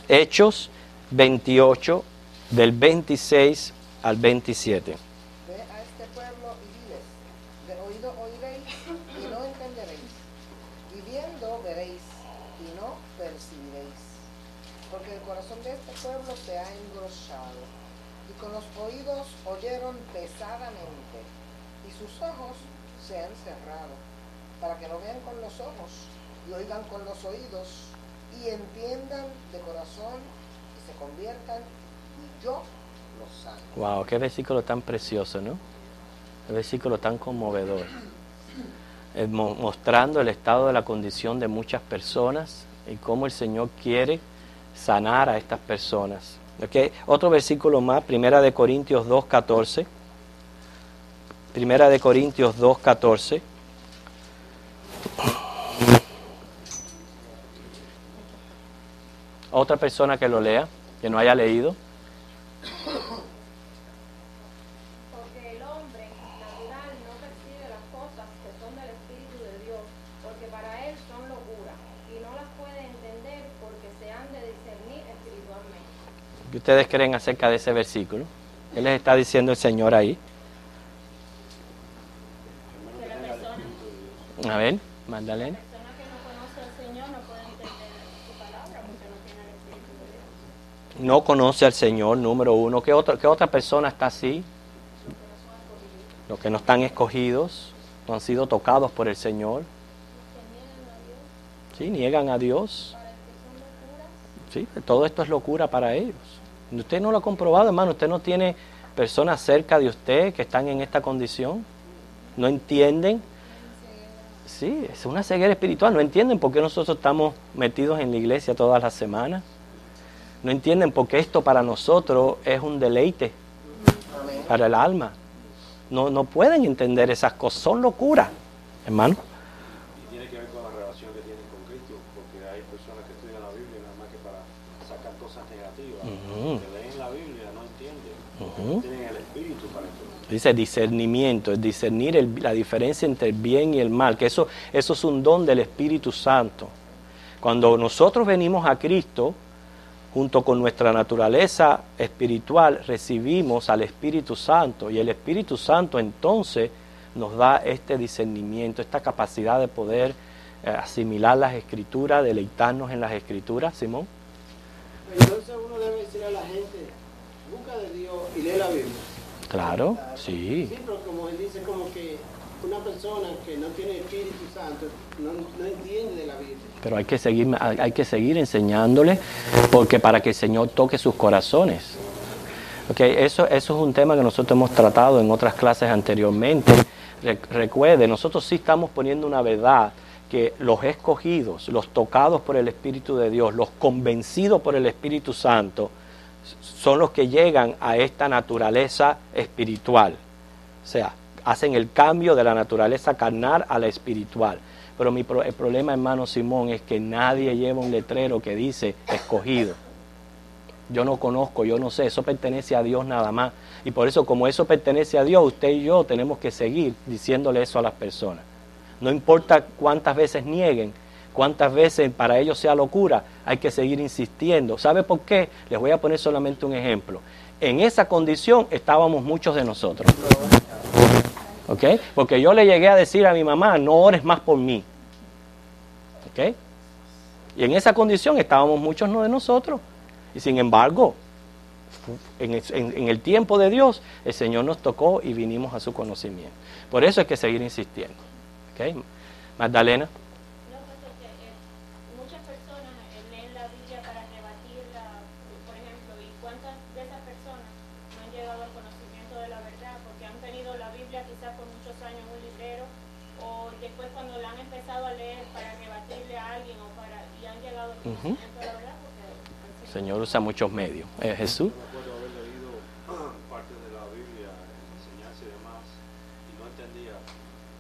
Hechos 28, del 26 al 27. Ve a este pueblo y diles, de oído oiréis y no entenderéis, y viendo veréis y no percibiréis, porque el corazón de este pueblo se ha engrosado, y con los oídos oyeron pesadamente, y sus ojos se han cerrado, para que no vean con los ojos, y oigan con los oídos, y entiendan de corazón, y se conviertan, y yo los sano. Wow, qué versículo tan precioso, ¿no? Qué versículo tan conmovedor. Mostrando el estado de la condición de muchas personas y cómo el Señor quiere sanar a estas personas. ¿Okay? Otro versículo más, 1 Corintios 2:14. 1 Corintios 2:14. Otra persona que lo lea, que no haya leído. Porque el hombre natural no percibe las cosas que son del Espíritu de Dios, porque para él son locura, y no las puede entender porque se han de discernir espiritualmente. ¿Qué ustedes creen acerca de ese versículo? ¿Qué les está diciendo el Señor ahí? Que la persona A ver, Magdalena. que no conoce al Señor no puede entender su palabra porque no tiene el Espíritu de Dios. No conoce al Señor, número uno. ¿Qué otra persona está así? Los que no están escogidos. no han sido tocados por el Señor. Sí, niegan a Dios. Sí, todo esto es locura para ellos. Usted no lo ha comprobado, hermano. Usted no tiene personas cerca de usted que están en esta condición. No entienden. Sí, es una ceguera espiritual. No entienden por qué nosotros estamos metidos en la iglesia todas las semanas. No entienden por qué esto para nosotros es un deleite para el alma. No pueden entender esas cosas. Son locuras, hermano. Y tiene que ver con la relación que tienen con Cristo, porque hay personas que estudian la Biblia nada más que para sacar cosas negativas. Que leen la Biblia, no entienden. No tienen el espíritu para entender. Dice discernimiento, es discernir la diferencia entre el bien y el mal, que eso es un don del Espíritu Santo. Cuando nosotros venimos a Cristo, junto con nuestra naturaleza espiritual, recibimos al Espíritu Santo, y el Espíritu Santo entonces nos da este discernimiento, esta capacidad de poder asimilar las Escrituras, deleitarnos en las Escrituras. Simón. Entonces uno debe decir a la gente, busca de Dios y lee la Biblia. Claro, sí. Sí, pero como él dice, como que una persona que no tiene Espíritu Santo no entiende de la Biblia. Pero hay que seguir enseñándoles, porque para que el Señor toque sus corazones. Okay, eso es un tema que nosotros hemos tratado en otras clases anteriormente. Recuerde, nosotros sí estamos poniendo una verdad, que los escogidos, los tocados por el Espíritu de Dios, los convencidos por el Espíritu Santo, son los que llegan a esta naturaleza espiritual. O sea, hacen el cambio de la naturaleza carnal a la espiritual. Pero el problema, hermano Simón, es que nadie lleva un letrero que dice escogido. Yo no conozco, yo no sé, eso pertenece a Dios nada más. Y por eso, como eso pertenece a Dios, usted y yo tenemos que seguir diciéndole eso a las personas. No importa cuántas veces nieguen, cuántas veces para ellos sea locura, hay que seguir insistiendo. ¿Sabe por qué? Les voy a poner solamente un ejemplo. En esa condición estábamos muchos de nosotros. ¿Ok? Porque yo le llegué a decir a mi mamá, no ores más por mí. ¿Ok? Y en esa condición estábamos muchos de nosotros. Y sin embargo, en el tiempo de Dios, el Señor nos tocó y vinimos a su conocimiento. Por eso hay que seguir insistiendo. ¿Ok? Magdalena. Muchas personas leen la Biblia para rebatirla, por ejemplo, y cuántas de esas personas no han llegado al conocimiento de la verdad porque han tenido la Biblia quizás por muchos años en un librero, o después cuando la han empezado a leer para rebatirle a alguien y han llegado al conocimiento de la verdad. El Señor usa muchos medios. Jesús. Yo recuerdo haber leído parte de la Biblia, enseñanza y demás, y no entendía,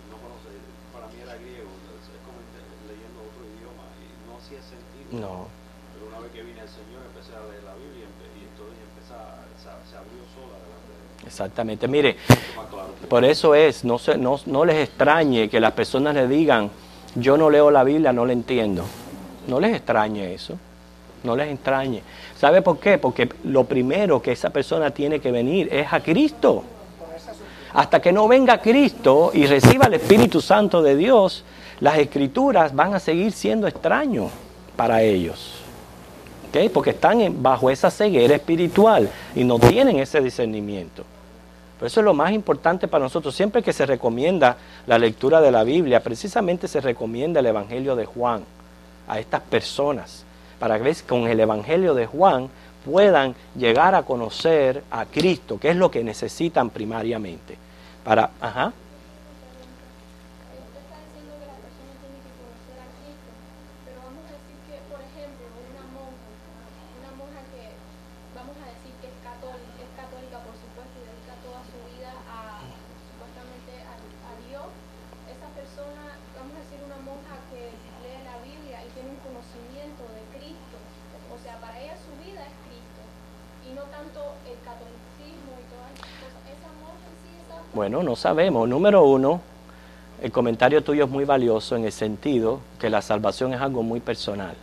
no conocía, para mí era griego, es como leyendo otro idioma y no hacía sentido. No. Pero una vez que vine al Señor empecé a leer la Biblia y entonces se abrió sola delante de mí. Exactamente. Mire, por eso no les extrañe que las personas le digan, yo no leo la Biblia, no la entiendo. No les extrañe eso. No les extrañe. ¿Sabe por qué? Porque lo primero que esa persona tiene que venir es a Cristo. Hasta que no venga Cristo y reciba el Espíritu Santo de Dios, las Escrituras van a seguir siendo extraños para ellos. ¿Okay? Porque están bajo esa ceguera espiritual y no tienen ese discernimiento. Por eso es lo más importante para nosotros. Siempre que se recomienda la lectura de la Biblia, precisamente se recomienda el Evangelio de Juan a estas personas, para que con el Evangelio de Juan puedan llegar a conocer a Cristo, que es lo que necesitan primariamente. Usted está diciendo que la persona tiene que conocer a Cristo, pero vamos a decir que, por ejemplo, una monja que, vamos a decir que es católica por supuesto, y dedica toda su vida supuestamente a Dios. Esa persona, vamos a decir una monja que lee la Biblia y tiene un conocimiento de Cristo, o sea, para ella su vida es Cristo, y no tanto el catolicismo y todas esas cosas. Esa monja en sí está... Bueno, no sabemos. Número uno, el comentario tuyo es muy valioso en el sentido que la salvación es algo muy personal.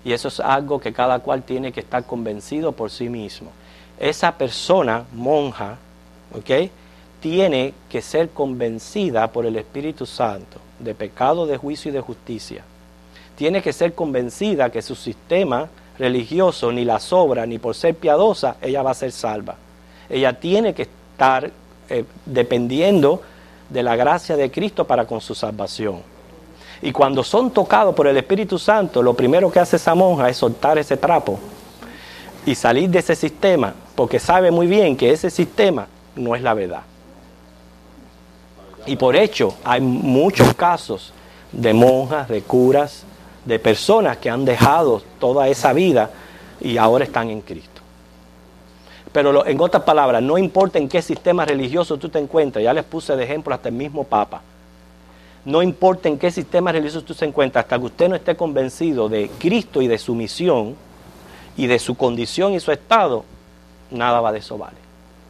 Y eso es algo que cada cual tiene que estar convencido por sí mismo. Esa persona, monja, ¿ok?, tiene que ser convencida por el Espíritu Santo de pecado, de juicio y de justicia. Tiene que ser convencida que su sistema religioso ni la sobra, ni por ser piadosa, ella va a ser salva. Ella tiene que estar dependiendo de la gracia de Cristo para con su salvación. Y cuando son tocados por el Espíritu Santo, lo primero que hace esa monja es soltar ese trapo y salir de ese sistema, porque sabe muy bien que ese sistema no es la verdad. Y por hecho, hay muchos casos de monjas, de curas, de personas que han dejado toda esa vida y ahora están en Cristo. Pero en otras palabras, no importa en qué sistema religioso tú te encuentres, ya les puse de ejemplo hasta el mismo Papa. No importa en qué sistema religioso tú se encuentra, hasta que usted no esté convencido de Cristo y de su misión y de su condición y su estado, nada va de eso vale,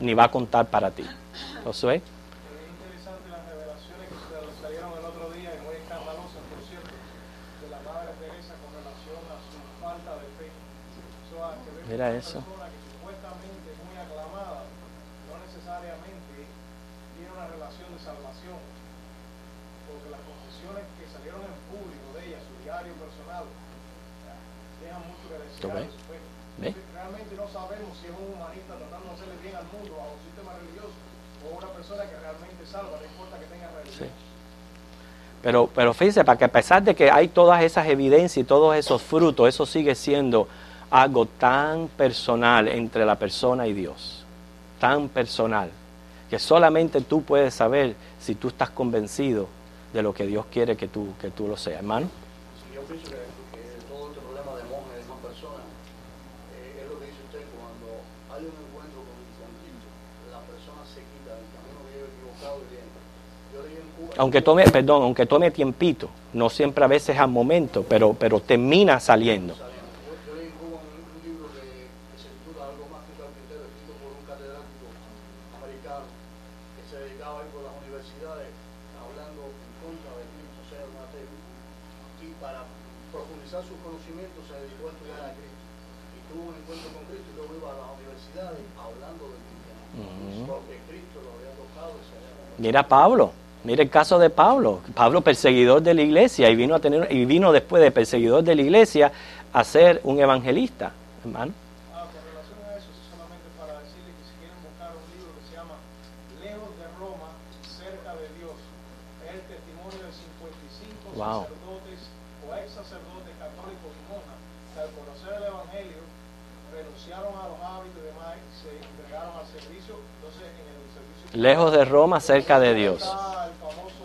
ni va a contar para ti. ¿Josué? Es interesante las revelaciones que se salieron el otro día y muy escandalosas, por cierto, de la Madre Teresa con relación a su falta de fe. Eso a que ver Mira con una eso. persona que supuestamente es muy aclamada, no necesariamente tiene una relación de salvación, porque las confesiones que salieron en público de ella, su diario personal, dejan mucho que desear de su fe. ¿Ve? Realmente no sabemos si es un humanista tratando de hacerle bien al mundo, a un sistema religioso, o una persona que realmente salva, no importa que tenga religión. Sí. Pero fíjense, para que a pesar de que hay todas esas evidencias y todos esos frutos, eso sigue siendo algo tan personal entre la persona y Dios, tan personal, que solamente tú puedes saber si tú estás convencido de lo que Dios quiere que tú lo seas, hermano. Sí, yo pienso que todo este problema de monjes y demás personas es lo que dice usted, cuando hay un encuentro con Cristo, la persona se quita del camino que lleva equivocado y viene. Yo leí en Cuba, Aunque tome tiempito, no siempre a veces al momento, pero termina saliendo. yo leí en Cuba un libro que se titula Algo más que un carpintero, escrito por un catedrático americano que se dedicaba a ir por las universidades hablando en contra de Cristo, o sea, un ateo, y para profundizar sus conocimientos se dedicó a estudiar a Cristo y tuvo un encuentro con Cristo y luego iba a las universidades hablando del cristianismo, porque Cristo lo había tocado y se había convertido. Mira Pablo, mira el caso de Pablo, perseguidor de la iglesia, y vino después de perseguidor de la iglesia a ser un evangelista, hermano. Con relación a eso, solamente para decirle que si quieren buscar un libro que se llama Lejos de Roma, cerca de Dios, es el testimonio de 55 Wow. sacerdotes o ex sacerdotes católicos y monjas que al conocer el evangelio renunciaron a los hábitos y demás y se entregaron al servicio. Entonces, en el servicio Lejos de Roma, cerca de Dios. está el famoso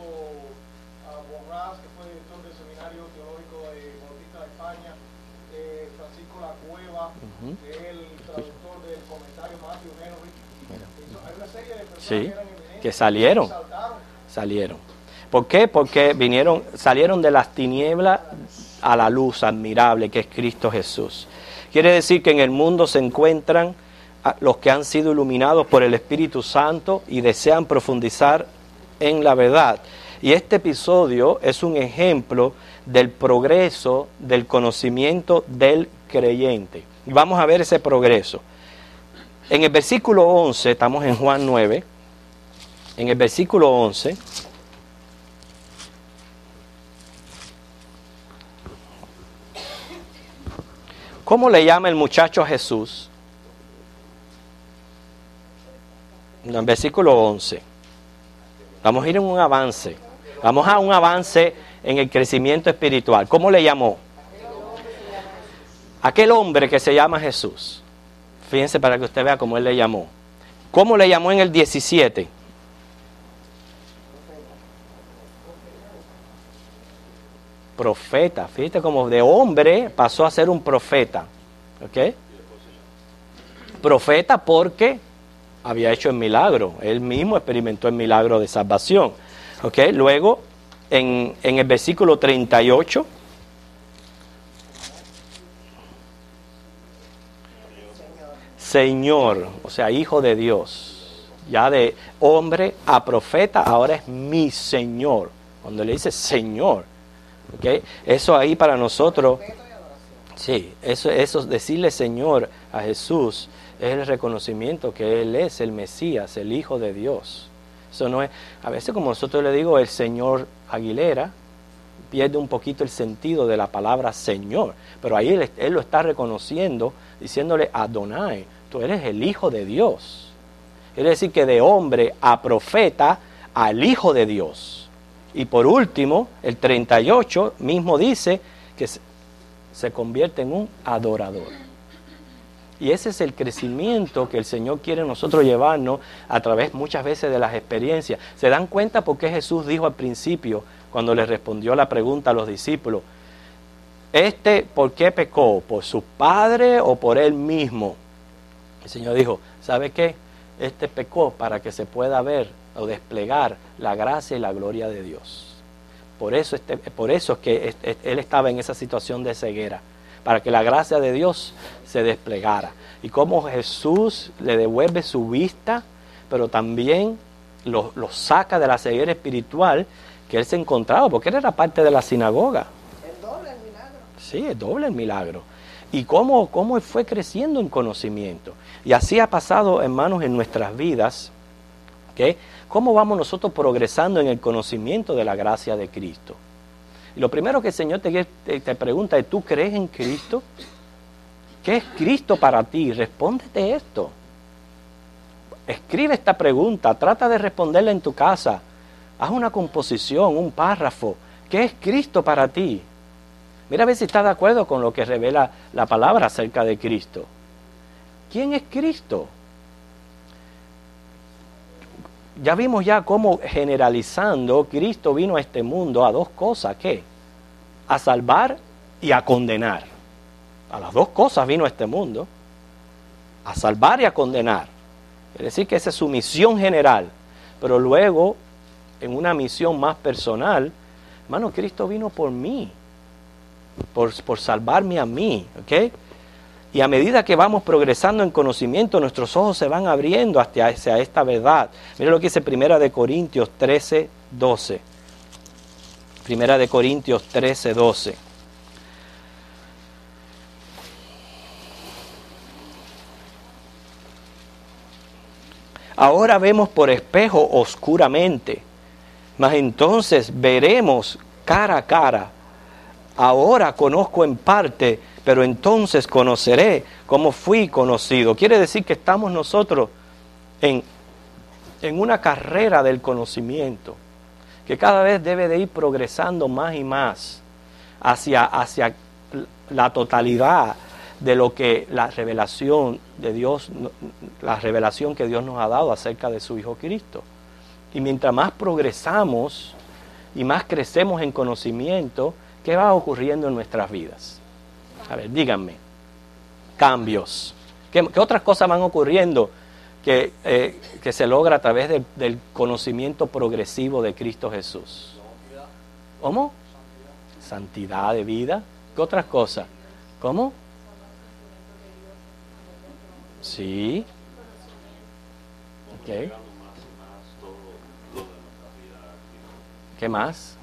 Borrás, que fue director del Seminario Teológico de Bautista de España, Francisco La Cueva, que es el traductor del comentario Matthew Henry. Hay una serie de personas Sí, que eran eminentes, que salieron. saltaron. ¿Por qué? Porque salieron de las tinieblas a la luz admirable que es Cristo Jesús. Quiere decir que en el mundo se encuentran los que han sido iluminados por el Espíritu Santo y desean profundizar en la verdad. Y este episodio es un ejemplo del progreso del conocimiento del creyente. Y vamos a ver ese progreso. En el versículo 11, estamos en Juan 9, en el versículo 11, ¿cómo le llama el muchacho a Jesús? En el versículo 11. Vamos a ir en un avance. Vamos a un avance en el crecimiento espiritual. ¿Cómo le llamó? Aquel hombre que se llama Jesús. Fíjense para que usted vea cómo él le llamó. ¿Cómo le llamó en el 17? Profeta. Fíjate cómo de hombre pasó a ser un profeta. ¿Ok? Profeta porque había hecho el milagro. Él mismo experimentó el milagro de salvación. ¿Ok? Luego, en el versículo 38... Señor, o sea, hijo de Dios, ya de hombre a profeta, ahora es mi Señor. Cuando le dice Señor, ¿okay? Eso ahí para nosotros, sí, eso decirle Señor a Jesús es el reconocimiento que Él es el Mesías, el Hijo de Dios. Eso no es, a veces como nosotros le digo el Señor Aguilera, pierde un poquito el sentido de la palabra Señor, pero ahí él lo está reconociendo, diciéndole Adonai, tú eres el Hijo de Dios. Quiere decir que de hombre a profeta al Hijo de Dios. Y por último, el 38 mismo dice que se convierte en un adorador. Y ese es el crecimiento que el Señor quiere nosotros llevarnos a través muchas veces de las experiencias. ¿Se dan cuenta por qué Jesús dijo al principio, cuando le respondió la pregunta a los discípulos, ¿por qué pecó? ¿Por su padre o por él mismo? El Señor dijo, ¿sabe qué? Pecó para que se pueda ver o desplegar la gracia y la gloria de Dios. Por eso es que él estaba en esa situación de ceguera, para que la gracia de Dios se desplegara. Y cómo Jesús le devuelve su vista, pero también lo saca de la ceguera espiritual que él se encontraba, porque él era parte de la sinagoga. El doble el milagro. Sí, el doble el milagro. Y cómo él fue creciendo en conocimiento. Y así ha pasado, hermanos, en nuestras vidas, ¿okay? ¿Cómo vamos nosotros progresando en el conocimiento de la gracia de Cristo? Y lo primero que el Señor te pregunta es, ¿tú crees en Cristo? ¿Qué es Cristo para ti? Respóndete esto. Escribe esta pregunta, trata de responderla en tu casa. Haz una composición, un párrafo. ¿Qué es Cristo para ti? Mira a ver si estás de acuerdo con lo que revela la palabra acerca de Cristo. ¿Quién es Cristo? Ya vimos ya cómo, generalizando, Cristo vino a este mundo a dos cosas. ¿Qué? A salvar y a condenar. A las dos cosas vino a este mundo. A salvar y a condenar. Es decir, que esa es su misión general. Pero luego, en una misión más personal, hermano, Cristo vino por mí. Por salvarme a mí. ¿Ok? Y a medida que vamos progresando en conocimiento, nuestros ojos se van abriendo hacia esta verdad. Mira lo que dice 1 Corintios 13, 12. 1 Corintios 13, 12. Ahora vemos por espejo oscuramente, mas entonces veremos cara a cara. Ahora conozco en parte, pero entonces conoceré como fui conocido. Quiere decir que estamos nosotros en una carrera del conocimiento, que cada vez debe de ir progresando más y más hacia la totalidad de lo que la revelación de Dios, la revelación que Dios nos ha dado acerca de su Hijo Cristo. Y mientras más progresamos y más crecemos en conocimiento, ¿qué va ocurriendo en nuestras vidas? A ver, díganme. Cambios. ¿Qué otras cosas van ocurriendo que se logra a través del conocimiento progresivo de Cristo Jesús? ¿Cómo? Santidad de vida. ¿Qué otras cosas? ¿Cómo? Sí. Ok. ¿Qué más?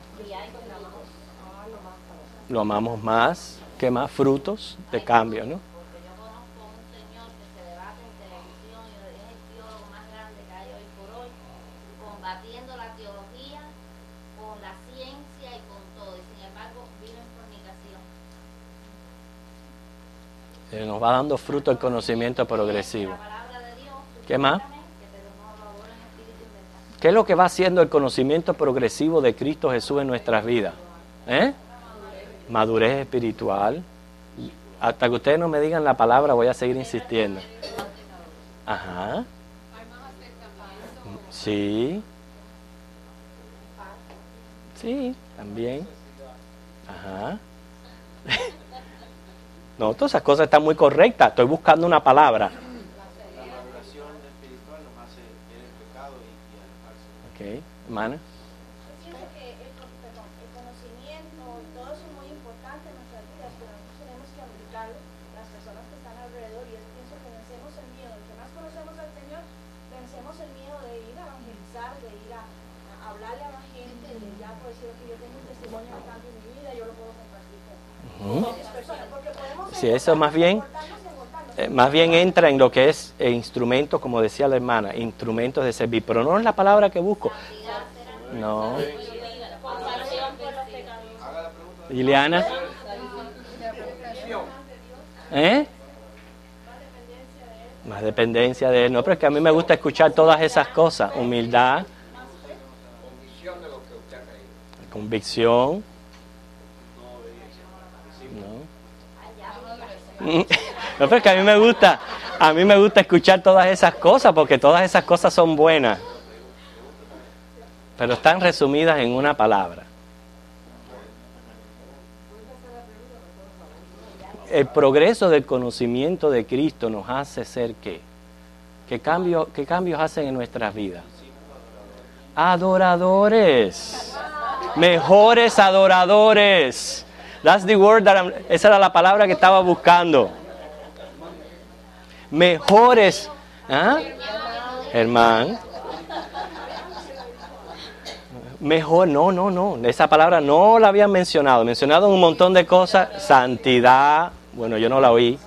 Lo amamos más. ¿Qué más? Frutos de cambio, ¿no? Porque yo conozco a un señor que se debate en televisión y es el teólogo más grande que hay hoy por hoy, combatiendo la teología con la ciencia y con todo, y sin embargo vive en fornicación. Nos va dando fruto el conocimiento progresivo. ¿Qué más? ¿Qué es lo que va haciendo el conocimiento progresivo de Cristo Jesús en nuestras vidas? Madurez espiritual. Hasta que ustedes no me digan la palabra, voy a seguir insistiendo. Ajá. Sí. Sí, también. Ajá. No, todas esas cosas están muy correctas. Estoy buscando una palabra. La maduración espiritual nos hace ver el pecado y alejarse. Ok, hermana. Yo pienso que el conocimiento y todo eso es muy importante en nuestras vidas, pero nosotros tenemos que aplicarlo las personas que están alrededor, y yo pienso que vencemos el miedo. El que más conocemos al Señor, vencemos el miedo de ir a evangelizar, de ir a hablarle a la gente, de ya por decir que yo tengo un testimonio de cambio en mi vida, yo lo puedo compartir con otras personas, porque podemos Sí, eso más bien entra en lo que es instrumentos, como decía la hermana, instrumentos de servir, pero no es la palabra que busco. No. Liliana. Más dependencia de él. No, pero es que a mí me gusta escuchar todas esas cosas. Humildad. Convicción. No. No, pero que a mí me gusta escuchar todas esas cosas, porque todas esas cosas son buenas. Pero están resumidas en una palabra. El progreso del conocimiento de Cristo nos hace ser ¿qué? ¿Qué cambios hacen en nuestras vidas? Adoradores. Mejores adoradores. That's the word esa era la palabra que estaba buscando. Mejores. ¿Ah? Hermano. Mejor, no. Esa palabra no la habían mencionado. Mencionado un montón de cosas. Santidad. Bueno, yo no la oí.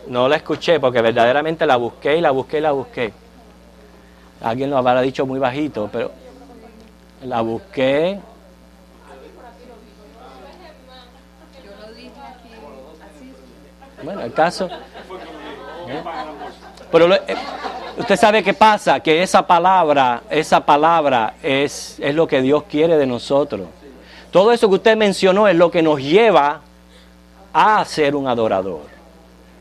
No la escuché porque verdaderamente la busqué. Alguien lo habrá dicho muy bajito, pero la busqué. Bueno, el caso. Pero usted sabe qué pasa, que esa palabra es lo que Dios quiere de nosotros. Todo eso que usted mencionó es lo que nos lleva a ser un adorador.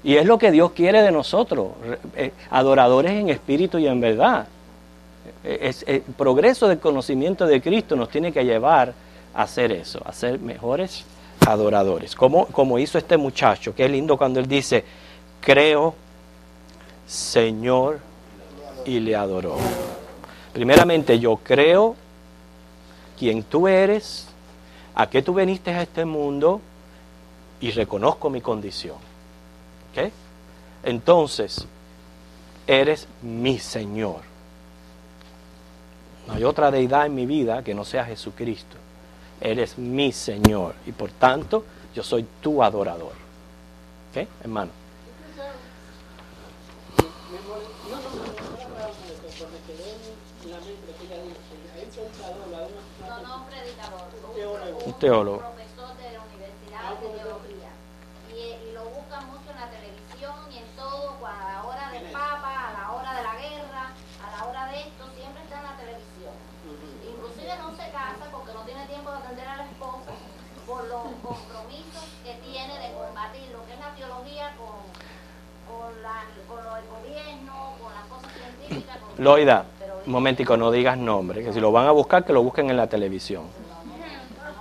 Y es lo que Dios quiere de nosotros, adoradores en espíritu y en verdad. El progreso del conocimiento de Cristo nos tiene que llevar a hacer eso, a ser mejores adoradores. Como hizo este muchacho, que es lindo cuando él dice, creo, Señor, y le adoró. Primeramente, yo creo quién tú eres, a qué tú viniste a este mundo, y reconozco mi condición. ¿Ok? Entonces, eres mi Señor. No hay otra deidad en mi vida que no sea Jesucristo. Eres mi Señor y por tanto yo soy tu adorador. ¿Ok, hermano? Un teólogo. Profesor de la Universidad de Teología. Y lo buscan mucho en la televisión y en todo, a la hora del Papa, a la hora de la guerra, a la hora de esto, siempre está en la televisión. Inclusive no se casa porque no tiene tiempo de atender a la esposa por los compromisos que tiene de combatir lo que es la teología con lo del gobierno, con las cosas científicas. Loida, un momentico, no digas nombre, que si lo van a buscar, que lo busquen en la televisión.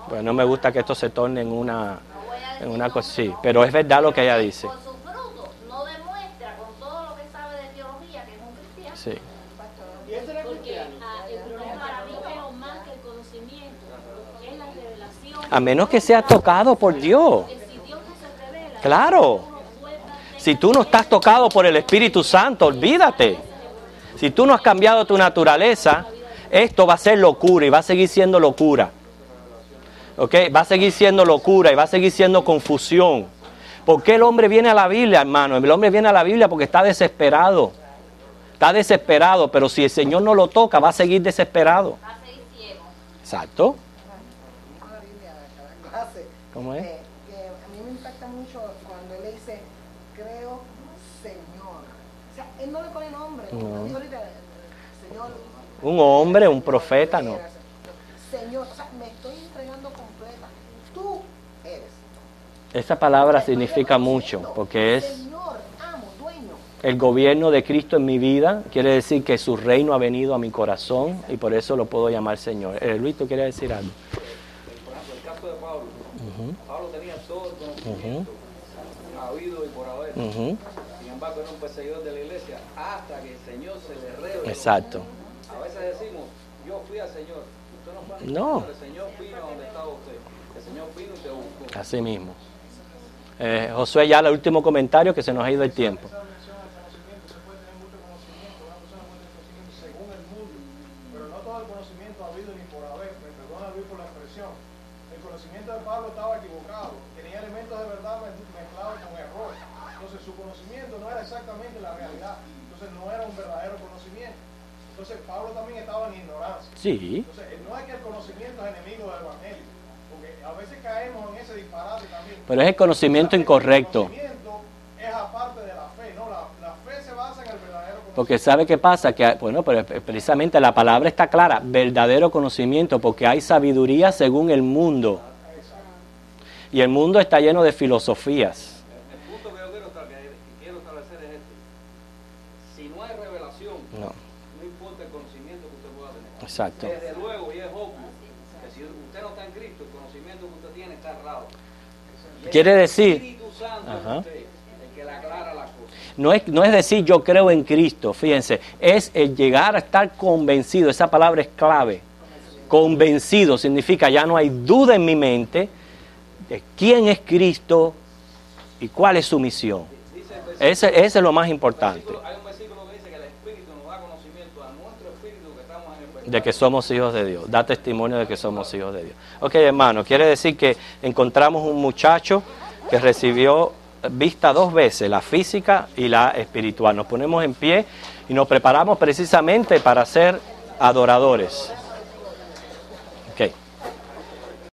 Pues no me gusta que esto se torne en una cosa, sí, pero es verdad lo que ella dice. Por sus frutos no demuestra con todo lo que sabe de teología que es un cristiano. Sí. Porque el problema para mí es más que el conocimiento, es la revelación. A menos que sea tocado por Dios. Si Dios no se revela, Claro. Si tú no estás tocado por el Espíritu Santo, olvídate. Si tú no has cambiado tu naturaleza, esto va a ser locura y va a seguir siendo locura. ¿Ok? Va a seguir siendo locura y va a seguir siendo confusión. ¿Por qué el hombre viene a la Biblia, hermano? El hombre viene a la Biblia porque está desesperado. Está desesperado, pero si el Señor no lo toca, va a seguir desesperado. Va a seguir ciego. Exacto. La Biblia, la clase, ¿Cómo es? que a mí me impacta mucho cuando él le dice, creo, Señor. O sea, él no le pone nombre. No. Dijo ahorita, Señor. Un hombre, un profeta, no. Señor, o sea, me estoy entregando completa. Tú eres. Esa palabra significa mucho, porque es Señor, amo, dueño. el gobierno de Cristo en mi vida. Quiere decir que su reino ha venido a mi corazón y por eso lo puedo llamar Señor. Luis, ¿tú quieres decir algo? Por ejemplo, el caso de Pablo. Pablo tenía todo el conocimiento, habido y por haber. Sin embargo, era un perseguidor de la iglesia hasta que el Señor se le reveló. Exacto. A veces decimos, yo fui al Señor. Usted no fue al No. Señor, el Señor vino a donde estaba usted. El Señor vino y te buscó. Así mismo. Josué, ya el último comentario que se nos ha ido el tiempo. Esa mención al conocimiento, se puede tener mucho conocimiento, una persona puede tener conocimiento según el mundo, pero no todo el conocimiento ha habido ni por haber, me perdona Luis por la expresión. El conocimiento de Pablo estaba equivocado, tenía elementos de verdad mezclados con error. Entonces su conocimiento no era exactamente la realidad, entonces no era un verdadero conocimiento. Entonces Pablo también estaba en ignorancia. Sí. Entonces no es que el conocimiento es enemigo del evangelio, porque a veces caemos en ese disparate también. Pero es el conocimiento incorrecto. El conocimiento es aparte de la fe, ¿no? La fe se basa en el verdadero Porque ¿sabe qué pasa? Que, bueno, pero precisamente la palabra está clara, verdadero conocimiento, porque hay sabiduría según el mundo. Y el mundo está lleno de filosofías. El punto que yo quiero establecer es este. Si no hay revelación, no importa el conocimiento que usted pueda tener. Exacto. Desde luego, y es obvio, que si usted no está en Cristo, el conocimiento que usted tiene está errado. Quiere decir... El Espíritu Santo es usted, el que le aclara las cosas. No es decir yo creo en Cristo, fíjense, es el llegar a estar convencido, esa palabra es clave. Convencido significa ya no hay duda en mi mente de quién es Cristo y cuál es su misión. Ese es lo más importante. Hay un versículo que dice que el Espíritu nos da conocimiento a nuestro espíritu que estamos en el pecado. De que somos hijos de Dios, da testimonio de que somos hijos de Dios. Ok, hermano, quiere decir que encontramos un muchacho que recibió vista 2 veces, la física y la espiritual. Nos ponemos en pie y nos preparamos precisamente para ser adoradores.